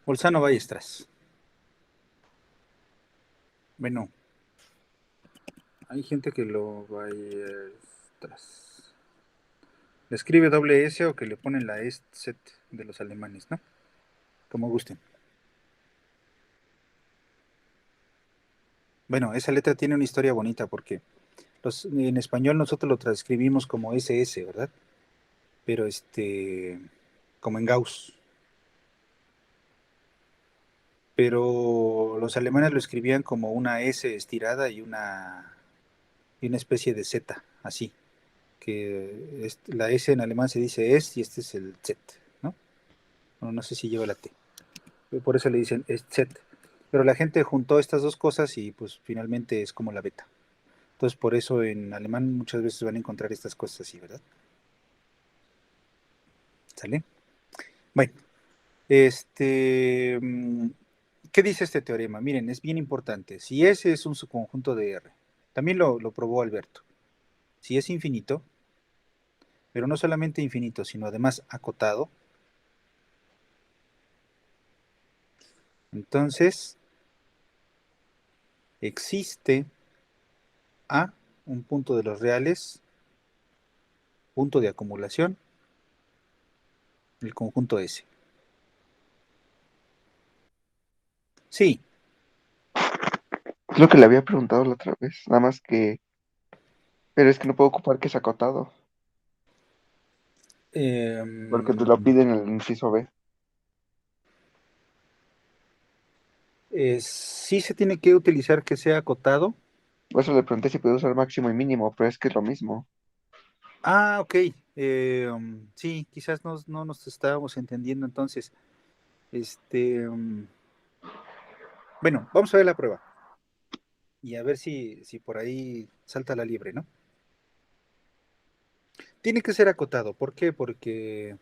Bolzano Ballestras. Bueno, hay gente que lo Ballestras. Le escribe doble S o que le ponen la Z de los alemanes, ¿no? Como gusten. Bueno, esa letra tiene una historia bonita porque en español nosotros lo transcribimos como SS, ¿verdad? Pero como en Gauss. Pero los alemanes lo escribían como una S estirada y una especie de Z, así. Que la S en alemán se dice S y este es el Z, ¿no? No sé si lleva la T. Por eso le dicen Z. Pero la gente juntó estas dos cosas y pues finalmente es como la beta. Entonces por eso en alemán muchas veces van a encontrar estas cosas así, ¿verdad? ¿Sale? Bueno, este, mm, ¿qué dice este teorema? Miren, es bien importante. Si S es un subconjunto de R, también lo probó Alberto. Si es infinito, pero no solamente infinito, sino además acotado, entonces existe A, un punto de los reales, punto de acumulación, el conjunto S. Sí, Es lo que le había preguntado la otra vez, nada más que, pero es que no puedo ocupar que es acotado, porque te lo em, piden en el inciso B. sí se tiene que utilizar que sea acotado. Por eso le pregunté si podía usar máximo y mínimo, pero es que es lo mismo. Ah, ok. Sí, quizás no nos estábamos entendiendo entonces. Bueno, vamos a ver la prueba y a ver si por ahí salta la liebre, ¿no? Tiene que ser acotado. ¿Por qué? Porque,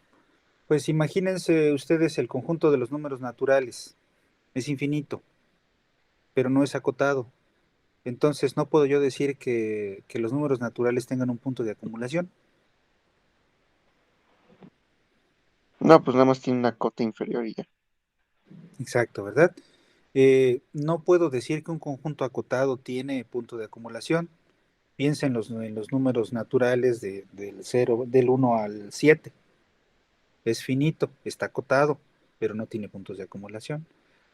pues imagínense ustedes el conjunto de los números naturales. Es infinito, pero no es acotado. Entonces no puedo yo decir que los números naturales tengan un punto de acumulación. No, pues nada más tiene una cota inferior y ya. Exacto, ¿verdad? No puedo decir que un conjunto acotado tiene punto de acumulación Piensa en los números naturales del 0, del 1 al 7. Es finito, está acotado, pero no tiene puntos de acumulación.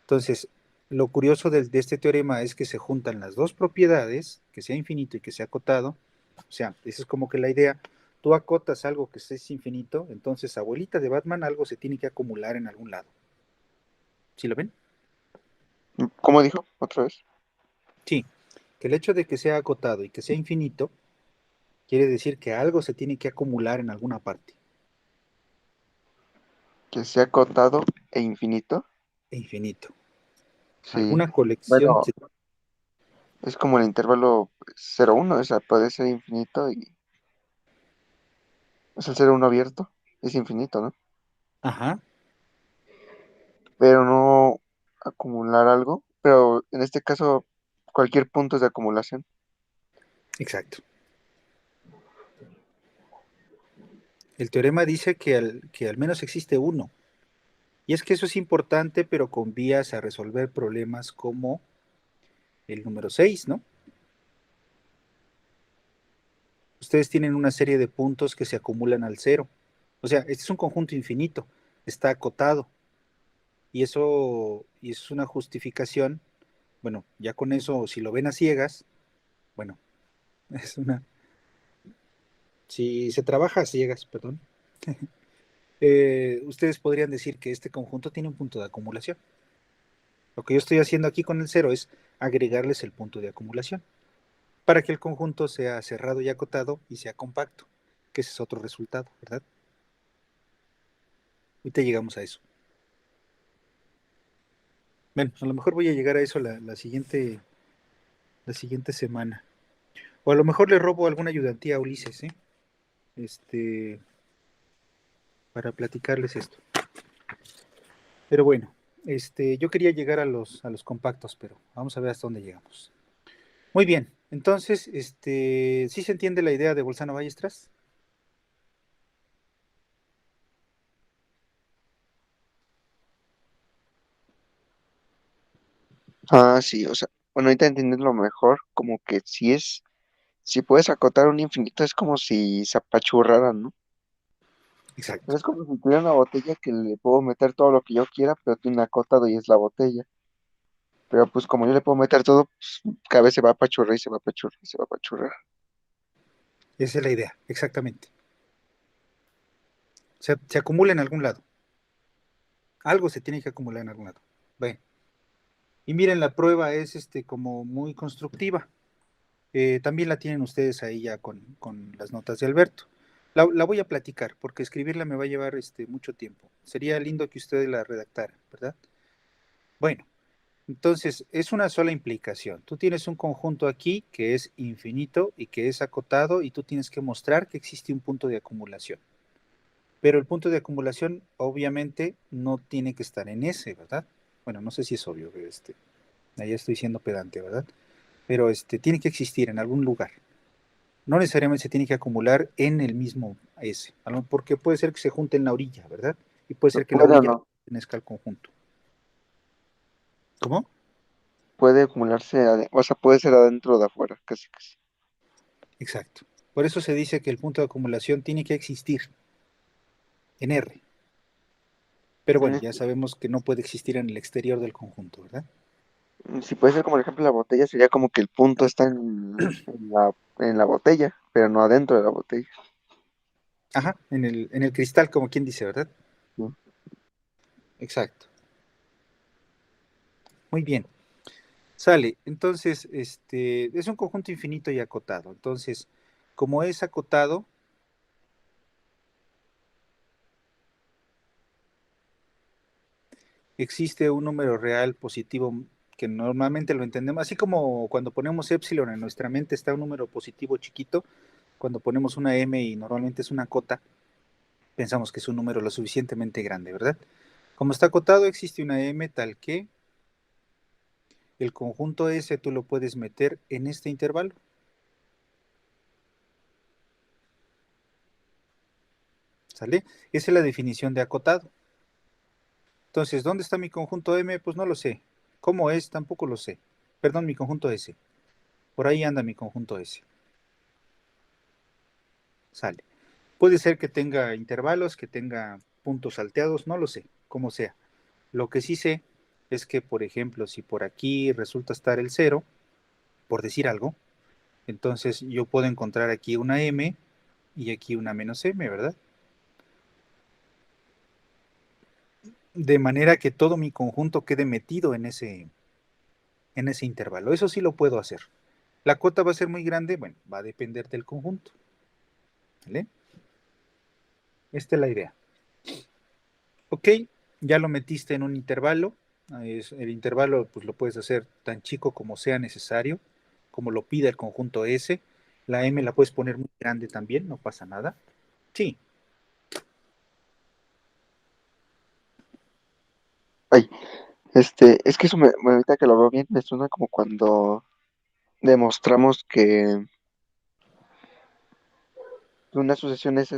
Entonces, lo curioso de este teorema es que se juntan las dos propiedades, que sea infinito y que sea acotado. O sea, esa es como que la idea. Tú acotas algo que es infinito, entonces, abuelita de Batman, algo se tiene que acumular en algún lado. ¿Sí lo ven? ¿Cómo dijo? ¿Otra vez? Sí, que el hecho de que sea acotado y que sea infinito quiere decir que algo se tiene que acumular en alguna parte. Que sea acotado e infinito. E infinito. Sí. Alguna colección. Bueno, es como el intervalo 0,1, o sea, puede ser infinito y es el 0,1 abierto, es infinito, ¿no? Ajá, Pero no acumular algo, pero en este caso cualquier punto es de acumulación. exacto. El teorema dice que al menos existe uno. Y es que eso es importante, pero con vías a resolver problemas como el número 6, ¿no? Ustedes tienen una serie de puntos que se acumulan al cero. O sea, este es un conjunto infinito, está acotado. Y es una justificación. Bueno, ya con eso, si lo ven a ciegas, bueno, es una. Si se trabaja a ciegas, perdón, ustedes podrían decir que este conjunto tiene un punto de acumulación. Lo que yo estoy haciendo aquí con el cero es agregarles el punto de acumulación para que el conjunto sea cerrado y acotado y sea compacto, que ese es otro resultado, ¿verdad? Ahorita llegamos a eso. Bueno, a lo mejor voy a llegar a eso la siguiente semana. O a lo mejor le robo alguna ayudantía a Ulises, ¿eh? Este, para platicarles esto. Pero bueno, yo quería llegar a los compactos, pero vamos a ver hasta dónde llegamos. Muy bien, entonces, ¿sí se entiende la idea de Bolzano Ballestras? Ah, sí, o sea, bueno, ahorita entenderlo mejor, como que si puedes acotar un infinito es como si se apachurraran, ¿no? Exacto. Pero es como si tuviera una botella que le puedo meter todo lo que yo quiera, pero tiene un acotado y es la botella. Pero pues como yo le puedo meter todo, pues, cada vez se va a apachurrar y se va a apachurrar y se va a apachurrar. Esa es la idea, exactamente. Se acumula en algún lado. Algo se tiene que acumular en algún lado. Bueno, y miren, la prueba es como muy constructiva. También la tienen ustedes ahí ya con las notas de Alberto. La voy a platicar, porque escribirla me va a llevar mucho tiempo. Sería lindo que ustedes la redactaran, ¿verdad? Bueno, entonces es una sola implicación. Tú tienes un conjunto aquí que es infinito y que es acotado y tú tienes que mostrar que existe un punto de acumulación. Pero el punto de acumulación obviamente no tiene que estar en ese, ¿verdad? Bueno, no sé si es obvio, pero ahí estoy siendo pedante, ¿verdad? Pero tiene que existir en algún lugar. No necesariamente se tiene que acumular en el mismo S, porque puede ser que se junte en la orilla, ¿verdad? Y puede ser que la Puede o orilla no, pertenezca al conjunto. ¿Cómo? puede acumularse, o sea, puede ser adentro o de afuera, casi casi. Exacto. Por eso se dice que el punto de acumulación tiene que existir en R. Pero bueno, ya sabemos que no puede existir en el exterior del conjunto, ¿verdad? Si puede ser como el ejemplo de la botella, sería como que el punto está en la botella, pero no adentro de la botella. Ajá, en el cristal, como quien dice, ¿verdad? ¿No? Exacto. Muy bien. Sale. Entonces, es un conjunto infinito y acotado. Entonces, como es acotado, existe un número real positivo que normalmente lo entendemos, así como cuando ponemos épsilon en nuestra mente está un número positivo chiquito, cuando ponemos una m y normalmente es una cota, pensamos que es un número lo suficientemente grande, ¿verdad? Como está acotado, existe una m tal que el conjunto S tú lo puedes meter en este intervalo. ¿Sale? Esa es la definición de acotado. Entonces, ¿dónde está mi conjunto M? Pues no lo sé. ¿Cómo es? Tampoco lo sé. Perdón, mi conjunto S. Por ahí anda mi conjunto S. Sale. Puede ser que tenga intervalos, que tenga puntos salteados, no lo sé, como sea. Lo que sí sé es que, por ejemplo, si por aquí resulta estar el 0, por decir algo, entonces yo puedo encontrar aquí una m y aquí una menos m, ¿verdad? De manera que todo mi conjunto quede metido en ese intervalo. Eso sí lo puedo hacer. La cuota va a ser muy grande, bueno, va a depender del conjunto. ¿Vale? Esta es la idea. Ok, ya lo metiste en un intervalo. El intervalo pues lo puedes hacer tan chico como sea necesario, como lo pida el conjunto S. La M la puedes poner muy grande también, no pasa nada. Sí, Ay, es que eso ahorita que lo veo bien, me suena como cuando demostramos que una sucesión es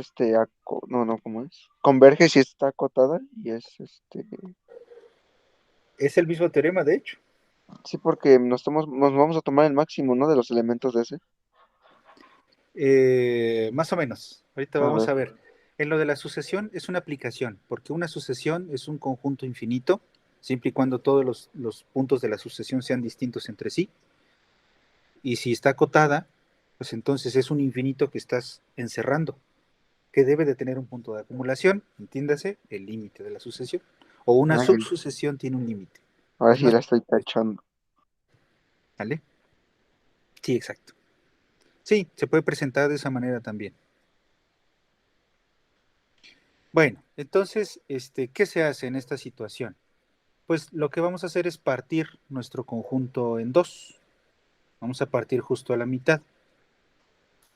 no, ¿cómo es? Converge si está acotada y es el mismo teorema, de hecho. sí, porque nos vamos a tomar el máximo, ¿no? De los elementos de ese. Más o menos. Ahorita A vamos ver, a ver. En lo de la sucesión es una aplicación, porque una sucesión es un conjunto infinito, siempre y cuando todos los puntos de la sucesión sean distintos entre sí. Y si está acotada, pues entonces es un infinito que estás encerrando, que debe de tener un punto de acumulación, entiéndase, el límite de la sucesión. O una ay, subsucesión tiene un límite. ahora Es sí más, la estoy tachando. ¿vale? Sí, exacto. Sí, se puede presentar de esa manera también. Bueno, entonces, ¿qué se hace en esta situación? Pues lo que vamos a hacer es partir nuestro conjunto en dos. Vamos a partir justo a la mitad.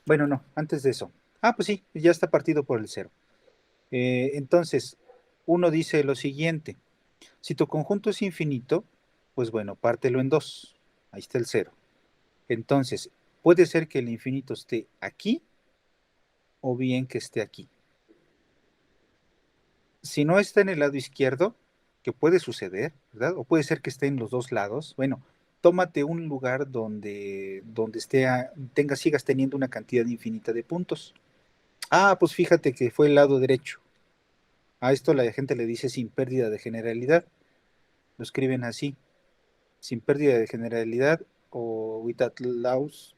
Bueno, no, antes de eso. Ah, pues sí, ya está partido por el cero. Entonces, uno dice lo siguiente. Si tu conjunto es infinito, pues bueno, pártelo en dos. Ahí está el cero. Entonces, puede ser que el infinito esté aquí o bien que esté aquí. Si no está en el lado izquierdo, que puede suceder, ¿verdad? O puede ser que esté en los dos lados. Bueno, tómate un lugar donde sigas teniendo una cantidad infinita de puntos. Ah, pues fíjate que fue el lado derecho. A esto la gente le dice sin pérdida de generalidad. Lo escriben así, sin pérdida de generalidad o without loss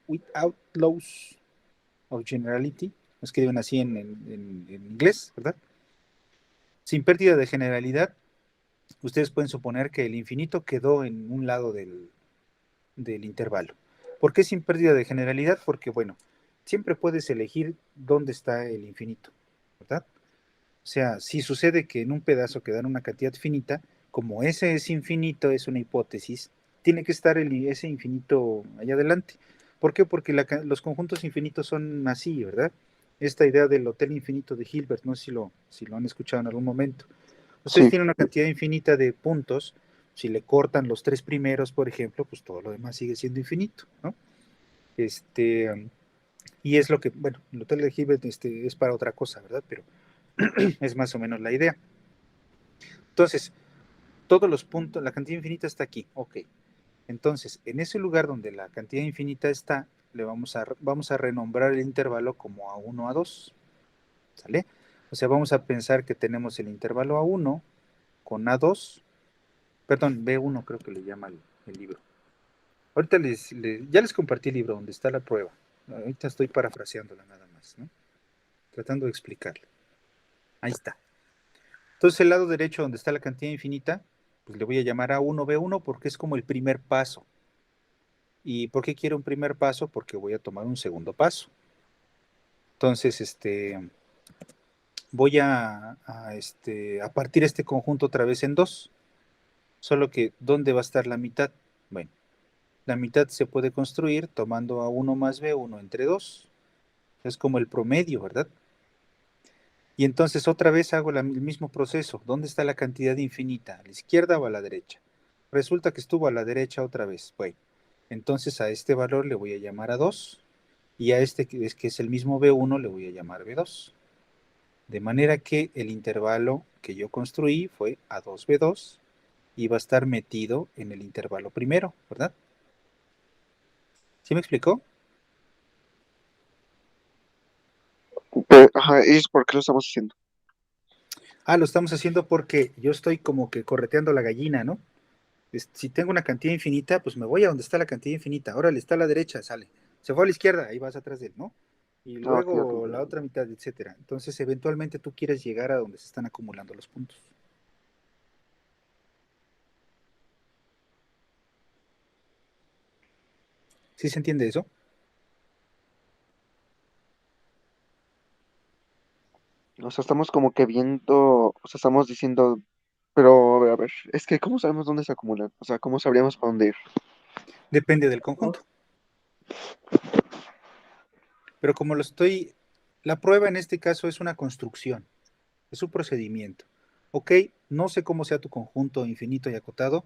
of generality. Lo escriben así en inglés, ¿verdad? Sin pérdida de generalidad, ustedes pueden suponer que el infinito quedó en un lado del intervalo. ¿Por qué sin pérdida de generalidad? Porque, bueno, siempre puedes elegir dónde está el infinito, ¿verdad? O sea, si sucede que en un pedazo queda una cantidad finita, como ese es infinito, es una hipótesis, tiene que estar ese infinito allá adelante. ¿Por qué? Porque los conjuntos infinitos son así, ¿verdad? Esta idea del hotel infinito de Hilbert, no sé si lo han escuchado en algún momento. Ustedes Sí, tienen una cantidad infinita de puntos, si le cortan los tres primeros, por ejemplo, pues todo lo demás sigue siendo infinito, ¿no? Y es lo que, bueno, el hotel de Hilbert es para otra cosa, ¿verdad? Pero es más o menos la idea. Entonces, todos los puntos, la cantidad infinita está aquí, ok. Entonces, en ese lugar donde la cantidad infinita está, vamos a renombrar el intervalo como A1, A2, ¿sale? O sea, vamos a pensar que tenemos el intervalo A1 con A2, perdón, B1 creo que le llama el libro. Ahorita ya les compartí el libro donde está la prueba. Ahorita estoy parafraseándola nada más, ¿no? Tratando de explicarla. Ahí está. Entonces, el lado derecho donde está la cantidad infinita, pues le voy a llamar A1, B1 porque es como el primer paso. ¿Y por qué quiero un primer paso? Porque voy a tomar un segundo paso. Entonces, voy a partir este conjunto otra vez en dos. Solo que, ¿dónde va a estar la mitad? Bueno, la mitad se puede construir tomando A1 más B1 entre 2. Es como el promedio, ¿verdad? Y entonces otra vez hago el mismo proceso. ¿Dónde está la cantidad infinita? ¿A la izquierda o a la derecha? Resulta que estuvo a la derecha otra vez. Bueno, entonces a este valor le voy a llamar a 2 y a este que es el mismo B1 le voy a llamar B2. De manera que el intervalo que yo construí fue A2B2 y va a estar metido en el intervalo primero, ¿verdad? ¿Sí me explicó? Ajá, ¿es por qué lo estamos haciendo? Ah, lo estamos haciendo porque yo estoy como que correteando la gallina, ¿no? Si tengo una cantidad infinita, pues me voy a donde está la cantidad infinita. Órale, está a la derecha, sale. Se fue a la izquierda, ahí vas atrás de él, ¿no? Y Ah, ok, ok. luego la otra mitad, etcétera. Entonces, eventualmente tú quieres llegar a donde se están acumulando los puntos. ¿Sí se entiende eso? O sea, estamos como que viendo, o sea, estamos diciendo, pero a ver, es que ¿cómo sabemos dónde se acumulan? O sea, ¿cómo sabríamos para dónde ir? Depende del conjunto. Pero como lo estoy, la prueba en este caso es una construcción, es un procedimiento. Ok, no sé cómo sea tu conjunto infinito y acotado,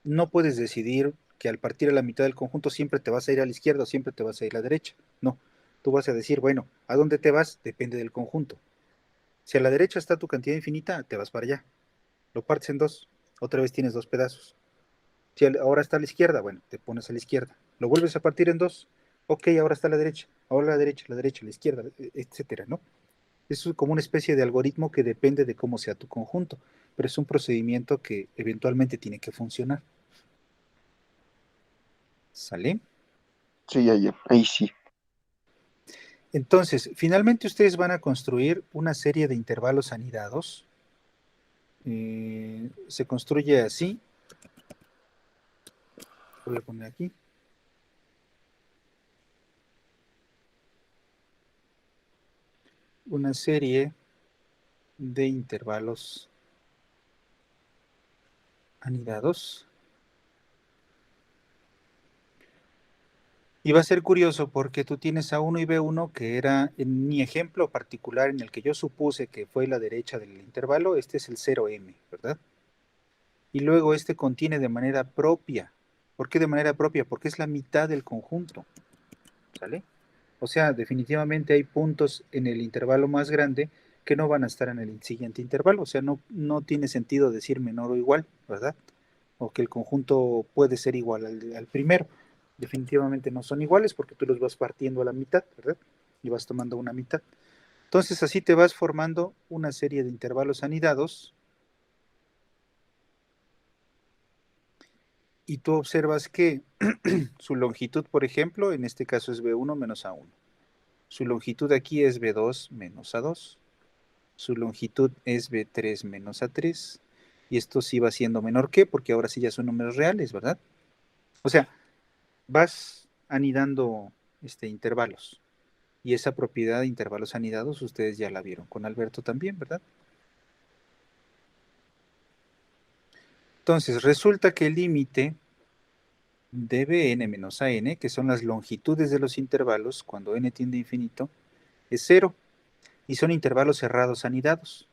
no puedes decidir que al partir a la mitad del conjunto siempre te vas a ir a la izquierda o siempre te vas a ir a la derecha. No, tú vas a decir, bueno, ¿a dónde te vas? Depende del conjunto. Si a la derecha está tu cantidad infinita, te vas para allá. Lo partes en dos, otra vez tienes dos pedazos. Si ahora está a la izquierda, bueno, te pones a la izquierda. Lo vuelves a partir en dos. Ok, ahora está a la derecha. Ahora la derecha, la izquierda, etcétera, ¿no? Es como una especie de algoritmo que depende de cómo sea tu conjunto, pero es un procedimiento que eventualmente tiene que funcionar. ¿Sale? Sí, ya, ya, ahí sí. Entonces, finalmente ustedes van a construir una serie de intervalos anidados. Se construye así. Voy a poner aquí. Una serie de intervalos anidados. Y va a ser curioso porque tú tienes A1 y B1, que era en mi ejemplo particular en el que yo supuse que fue la derecha del intervalo, este es el 0M, ¿verdad? Y luego este contiene de manera propia. ¿Por qué de manera propia? Porque es la mitad del conjunto, ¿sale? O sea, definitivamente hay puntos en el intervalo más grande que no van a estar en el siguiente intervalo. O sea, no tiene sentido decir menor o igual, ¿verdad? O que el conjunto puede ser igual al primero. Definitivamente no son iguales porque tú los vas partiendo a la mitad, ¿verdad? Y vas tomando una mitad. Entonces así te vas formando una serie de intervalos anidados y tú observas que su longitud, por ejemplo, en este caso es B1 menos A1. Su longitud aquí es B2 menos A2. Su longitud es B3 menos A3. Y esto sí va siendo menor que, porque ahora sí ya son números reales, ¿verdad? O sea, vas anidando intervalos. Y esa propiedad de intervalos anidados ustedes ya la vieron con Alberto también, ¿verdad? Entonces, resulta que el límite de Bn menos An, que son las longitudes de los intervalos, cuando n tiende a infinito, es cero. Y son intervalos cerrados anidados.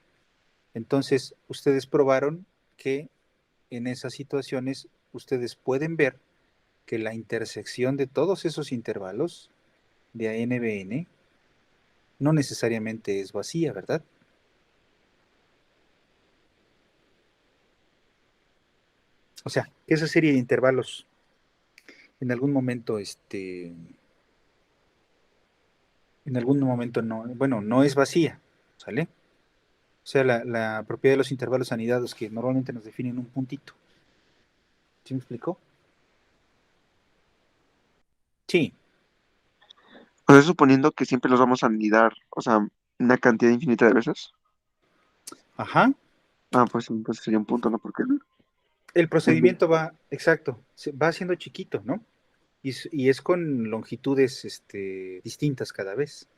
Entonces, ustedes probaron que en esas situaciones ustedes pueden ver que la intersección de todos esos intervalos de ANBN no necesariamente es vacía, ¿verdad? O sea, que esa serie de intervalos en algún momento, en algún momento no, bueno, no es vacía, ¿sale? O sea, la propiedad de los intervalos anidados que normalmente nos definen un puntito. ¿Sí me explicó? Sí, O sea, suponiendo que siempre los vamos a anidar, o sea, una cantidad infinita de veces. ajá. Ah, pues sí, entonces sería un punto, ¿no? Porque El procedimiento va, exacto, va haciendo chiquito, ¿no? Y es con longitudes distintas cada vez.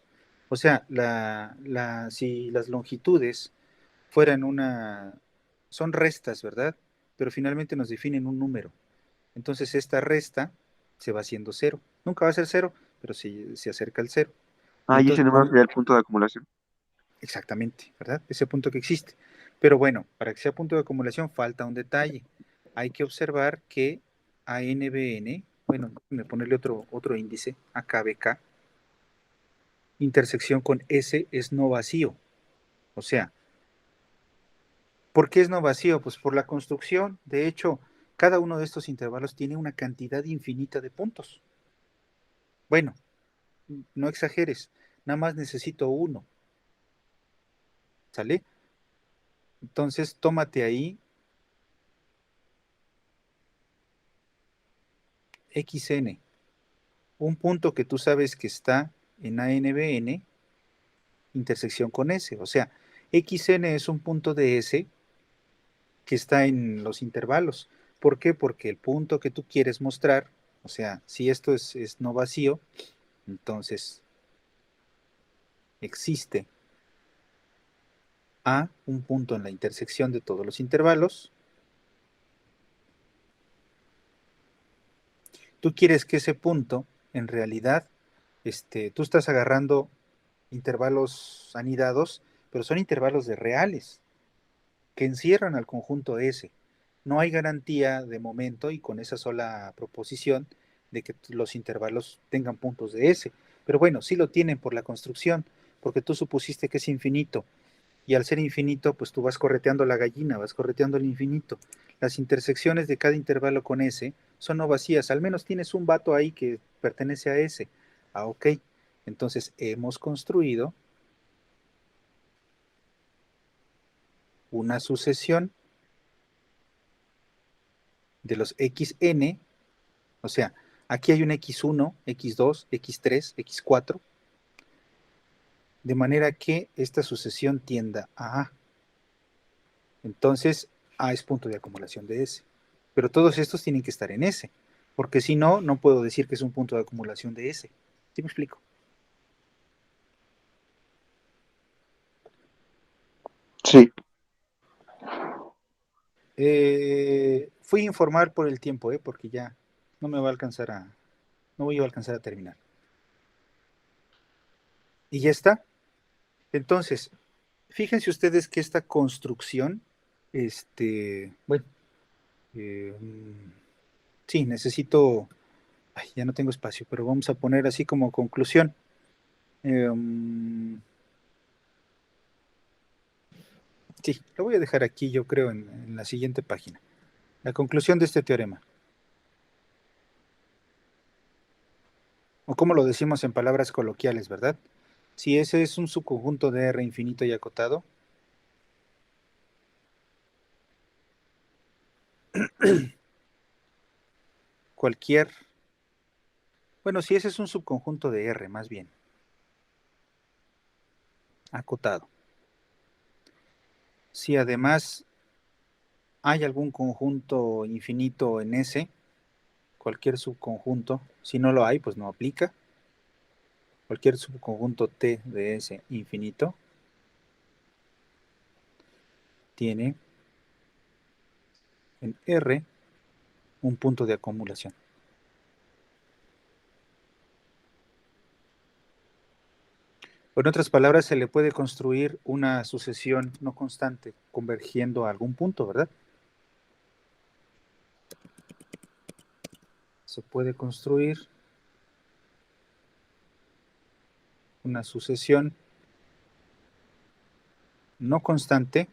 O sea, si las longitudes fueran son restas, ¿verdad? Pero finalmente nos definen un número. Entonces esta resta se va haciendo cero. Nunca va a ser cero, pero se acerca al cero. Y y ese entonces, número sería el punto de acumulación. exactamente, ¿verdad? Ese punto que existe. Pero bueno, para que sea punto de acumulación falta un detalle. Hay que observar que ANBN, bueno, me ponerle otro índice, AKBK, intersección con S es no vacío. O sea, ¿por qué es no vacío? Pues por la construcción. De hecho, cada uno de estos intervalos tiene una cantidad infinita de puntos. Bueno, no exageres, nada más necesito uno. ¿sale? Entonces, tómate ahí xn, un punto que tú sabes que está en ANBN, intersección con S. O sea, xn es un punto de S que está en los intervalos. ¿Por qué? Porque el punto que tú quieres mostrar, o sea, si esto es no vacío, entonces existe A, un punto en la intersección de todos los intervalos. Tú quieres que ese punto, en realidad, tú estás agarrando intervalos anidados, pero son intervalos de reales, que encierran al conjunto S. No hay garantía de momento, y con esa sola proposición, de que los intervalos tengan puntos de S. Pero bueno, sí lo tienen por la construcción, porque tú supusiste que es infinito. Y al ser infinito, pues tú vas correteando la gallina, vas correteando el infinito. Las intersecciones de cada intervalo con S son no vacías, al menos tienes un vato ahí que pertenece a S. Ah, ok. Entonces hemos construido una sucesión de los xn, o sea, aquí hay un x1, x2, x3, x4, de manera que esta sucesión tienda a A. Entonces, A es punto de acumulación de S. Pero todos estos tienen que estar en S, porque si no, no puedo decir que es un punto de acumulación de S. ¿Sí me explico? Sí, Fui a informar por el tiempo, porque ya no me va a alcanzar no voy a alcanzar a terminar. Y ya está. Entonces, fíjense ustedes que esta construcción, bueno, eh, sí, necesito, ay, ya no tengo espacio, pero vamos a poner así como conclusión. Sí, lo voy a dejar aquí, yo creo, en la siguiente página. La conclusión de este teorema. O como lo decimos en palabras coloquiales, ¿verdad? Si ese es un subconjunto de R infinito y acotado, cualquier, bueno, si ese es un subconjunto de R, más bien, acotado. Si además hay algún conjunto infinito en S, cualquier subconjunto, si no lo hay, pues no aplica. Cualquier subconjunto T de S infinito tiene en R un punto de acumulación. O en otras palabras, se le puede construir una sucesión no constante convergiendo a algún punto, ¿verdad? Se puede construir una sucesión no constante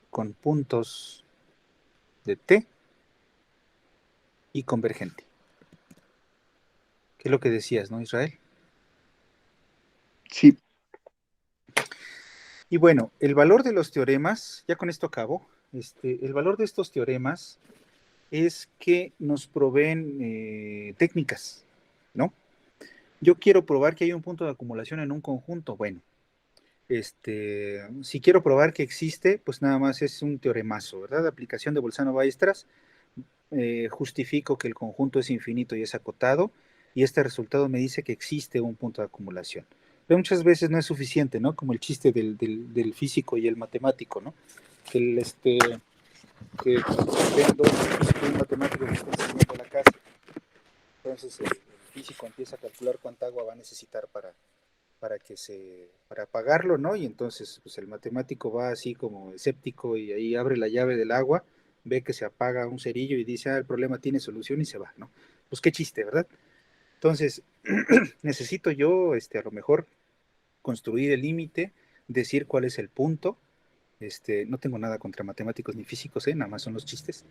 con puntos de T y convergente. ¿Qué es lo que decías, no, Israel? sí, Y bueno, el valor de los teoremas, ya con esto acabo, el valor de estos teoremas es que nos proveen técnicas, ¿no? Yo quiero probar que hay un punto de acumulación en un conjunto. Bueno, si quiero probar que existe, pues nada más es un teoremazo, ¿verdad? Aplicación de Bolzano-Weierstrass, justifico que el conjunto es infinito y es acotado, y este resultado me dice que existe un punto de acumulación. Pero muchas veces no es suficiente, ¿no? Como el chiste del físico y el matemático, ¿no? Que que vean dos físicos y un matemático que están saliendo a la casa. Entonces el físico empieza a calcular cuánta agua va a necesitar para apagarlo, ¿no? Y entonces pues el matemático va así como escéptico y ahí abre la llave del agua, ve que se apaga un cerillo y dice, el problema tiene solución y se va, ¿no? Pues qué chiste, ¿verdad? Entonces, necesito yo, a lo mejor, construir el límite, decir cuál es el punto. No tengo nada contra matemáticos ni físicos, nada más son los chistes.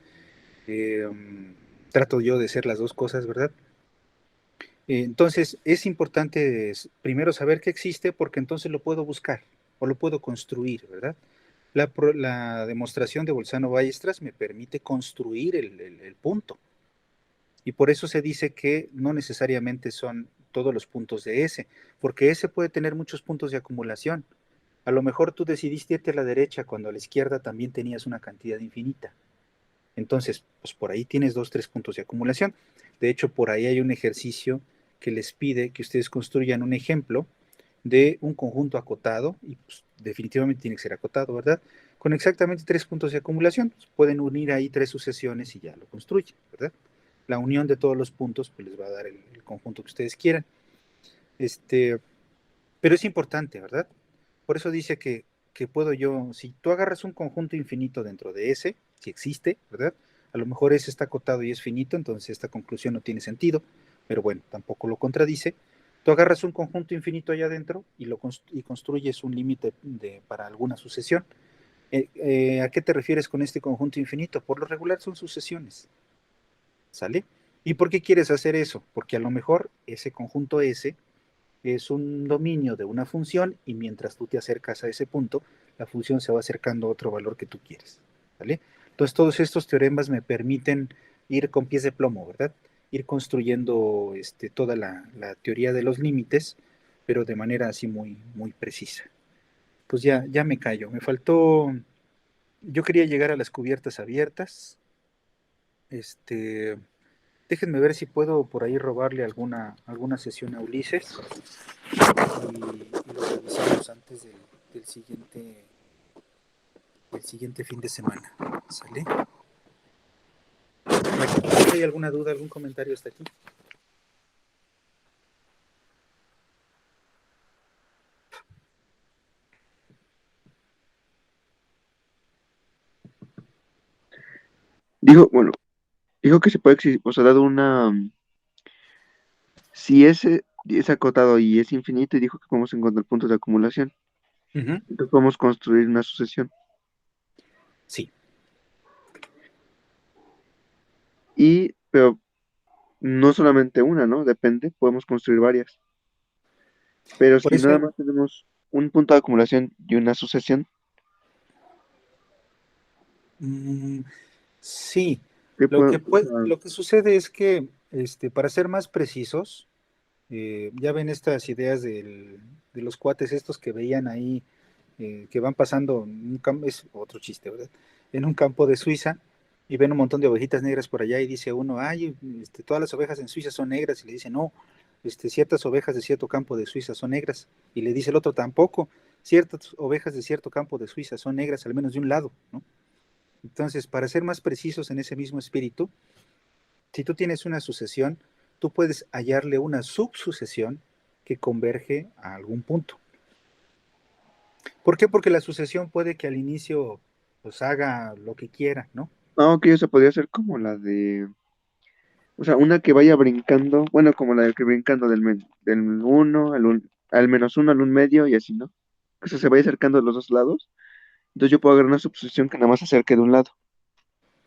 Eh, Trato yo de ser las dos cosas, ¿verdad? Entonces, es importante primero saber que existe porque entonces lo puedo buscar o lo puedo construir, ¿verdad? La demostración de Bolzano-Ballestras me permite construir el punto. Y por eso se dice que no necesariamente son todos los puntos de S, porque S puede tener muchos puntos de acumulación. A lo mejor tú decidiste irte a la derecha cuando a la izquierda también tenías una cantidad infinita. Entonces, pues por ahí tienes 2, 3 puntos de acumulación. De hecho, por ahí hay un ejercicio que les pide que ustedes construyan un ejemplo de un conjunto acotado, y pues, definitivamente tiene que ser acotado, ¿verdad? Con exactamente 3 puntos de acumulación. Pues, pueden unir ahí 3 sucesiones y ya lo construyen, ¿verdad? La unión de todos los puntos pues les va a dar el conjunto que ustedes quieran. Pero es importante, ¿verdad? Por eso dice que puedo yo, si tú agarras un conjunto infinito dentro de ese, si existe, ¿verdad? A lo mejor ese está acotado y es finito, entonces esta conclusión no tiene sentido, pero bueno, tampoco lo contradice. Tú agarras un conjunto infinito allá adentro y construyes un límite para alguna sucesión. ¿A qué te refieres con este conjunto infinito? Por lo regular son sucesiones, ¿sale? ¿Y por qué quieres hacer eso? Porque a lo mejor ese conjunto S es un dominio de una función y mientras tú te acercas a ese punto, la función se va acercando a otro valor que tú quieres, ¿vale? Entonces todos estos teoremas me permiten ir con pies de plomo, ¿verdad? Ir construyendo toda la teoría de los límites, pero de manera así muy, muy precisa. Pues ya me callo, me faltó, yo quería llegar a las cubiertas abiertas, este, déjenme ver si puedo por ahí robarle alguna sesión a Ulises y lo revisamos antes del siguiente fin de semana. ¿Sale? ¿Hay alguna duda, algún comentario hasta aquí? Dijo, bueno, dijo que se puede existir, o sea, dado una, si ese es acotado y es infinito, y dijo que podemos encontrar puntos de acumulación. Ujú. Entonces podemos construir una sucesión. Sí. Pero no solamente una, ¿no? Depende, podemos construir varias. Pero Por si nada eso, más tenemos un punto de acumulación y una sucesión, mm, sí. ¿qué o sea, Lo que sucede es que, para ser más precisos, ya ven estas ideas de los cuates estos que veían ahí, que van pasando, es otro chiste, ¿verdad? En un campo de Suiza y ven un montón de ovejitas negras por allá y dice uno, ay, todas las ovejas en Suiza son negras, y le dice, no, ciertas ovejas de cierto campo de Suiza son negras, y le dice el otro, tampoco, ciertas ovejas de cierto campo de Suiza son negras, al menos de un lado, ¿no? Entonces, para ser más precisos en ese mismo espíritu, si tú tienes una sucesión, tú puedes hallarle una subsucesión que converge a algún punto. ¿Por qué? Porque la sucesión puede que al inicio pues haga lo que quiera, ¿no? ok, eso podría ser como la de, o sea, una que vaya brincando, bueno, como la del que brincando del uno al menos uno, al un medio y así, ¿no? O sea, se vaya acercando de los dos lados. Entonces yo puedo agarrar una suposición que nada más se acerque de un lado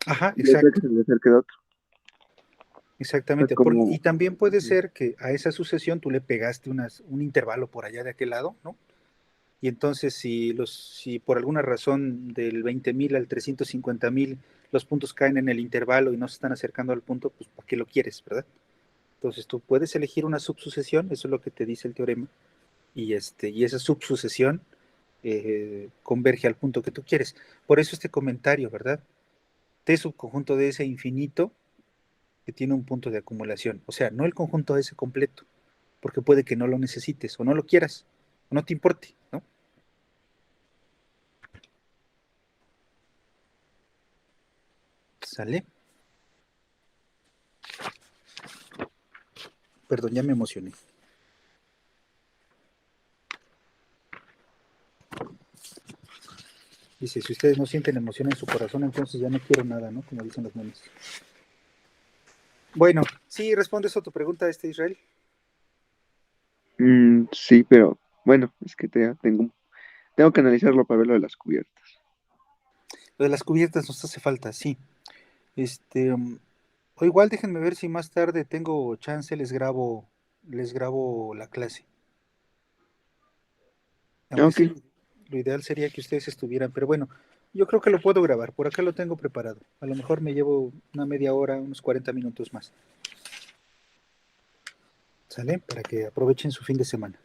Ajá, y otra que exacto, se le acerque de otro. O sea, exactamente. Y como, también puede ser que a esa sucesión tú le pegaste un intervalo por allá de aquel lado, ¿no? Y entonces si por alguna razón del 20,000 al 350,000 los puntos caen en el intervalo y no se están acercando al punto, pues ¿para qué lo quieres, verdad? Entonces tú puedes elegir una subsucesión, eso es lo que te dice el teorema, y esa subsucesión converge al punto que tú quieres. Por eso este comentario, ¿verdad? T subconjunto de ese infinito que tiene un punto de acumulación. O sea, no el conjunto de ese completo, porque puede que no lo necesites o no lo quieras o no te importe, ¿no? ¿Sale? Perdón, ya me emocioné. Dice, si ustedes no sienten emoción en su corazón, entonces ya no quiero nada, ¿no? Como dicen los memes. Bueno, sí, respondes a tu pregunta, Israel. sí, pero bueno, es que tengo que analizarlo para ver lo de las cubiertas. Lo de las cubiertas nos hace falta, sí. Este, um, o igual déjenme ver si más tarde tengo chance, les grabo les grabo la clase. Ah, Aunque ok. sí, lo ideal sería que ustedes estuvieran, pero bueno, yo creo que lo puedo grabar. Por acá lo tengo preparado. A lo mejor me llevo una media hora, unos 40 minutos más. ¿Sale? Para que aprovechen su fin de semana.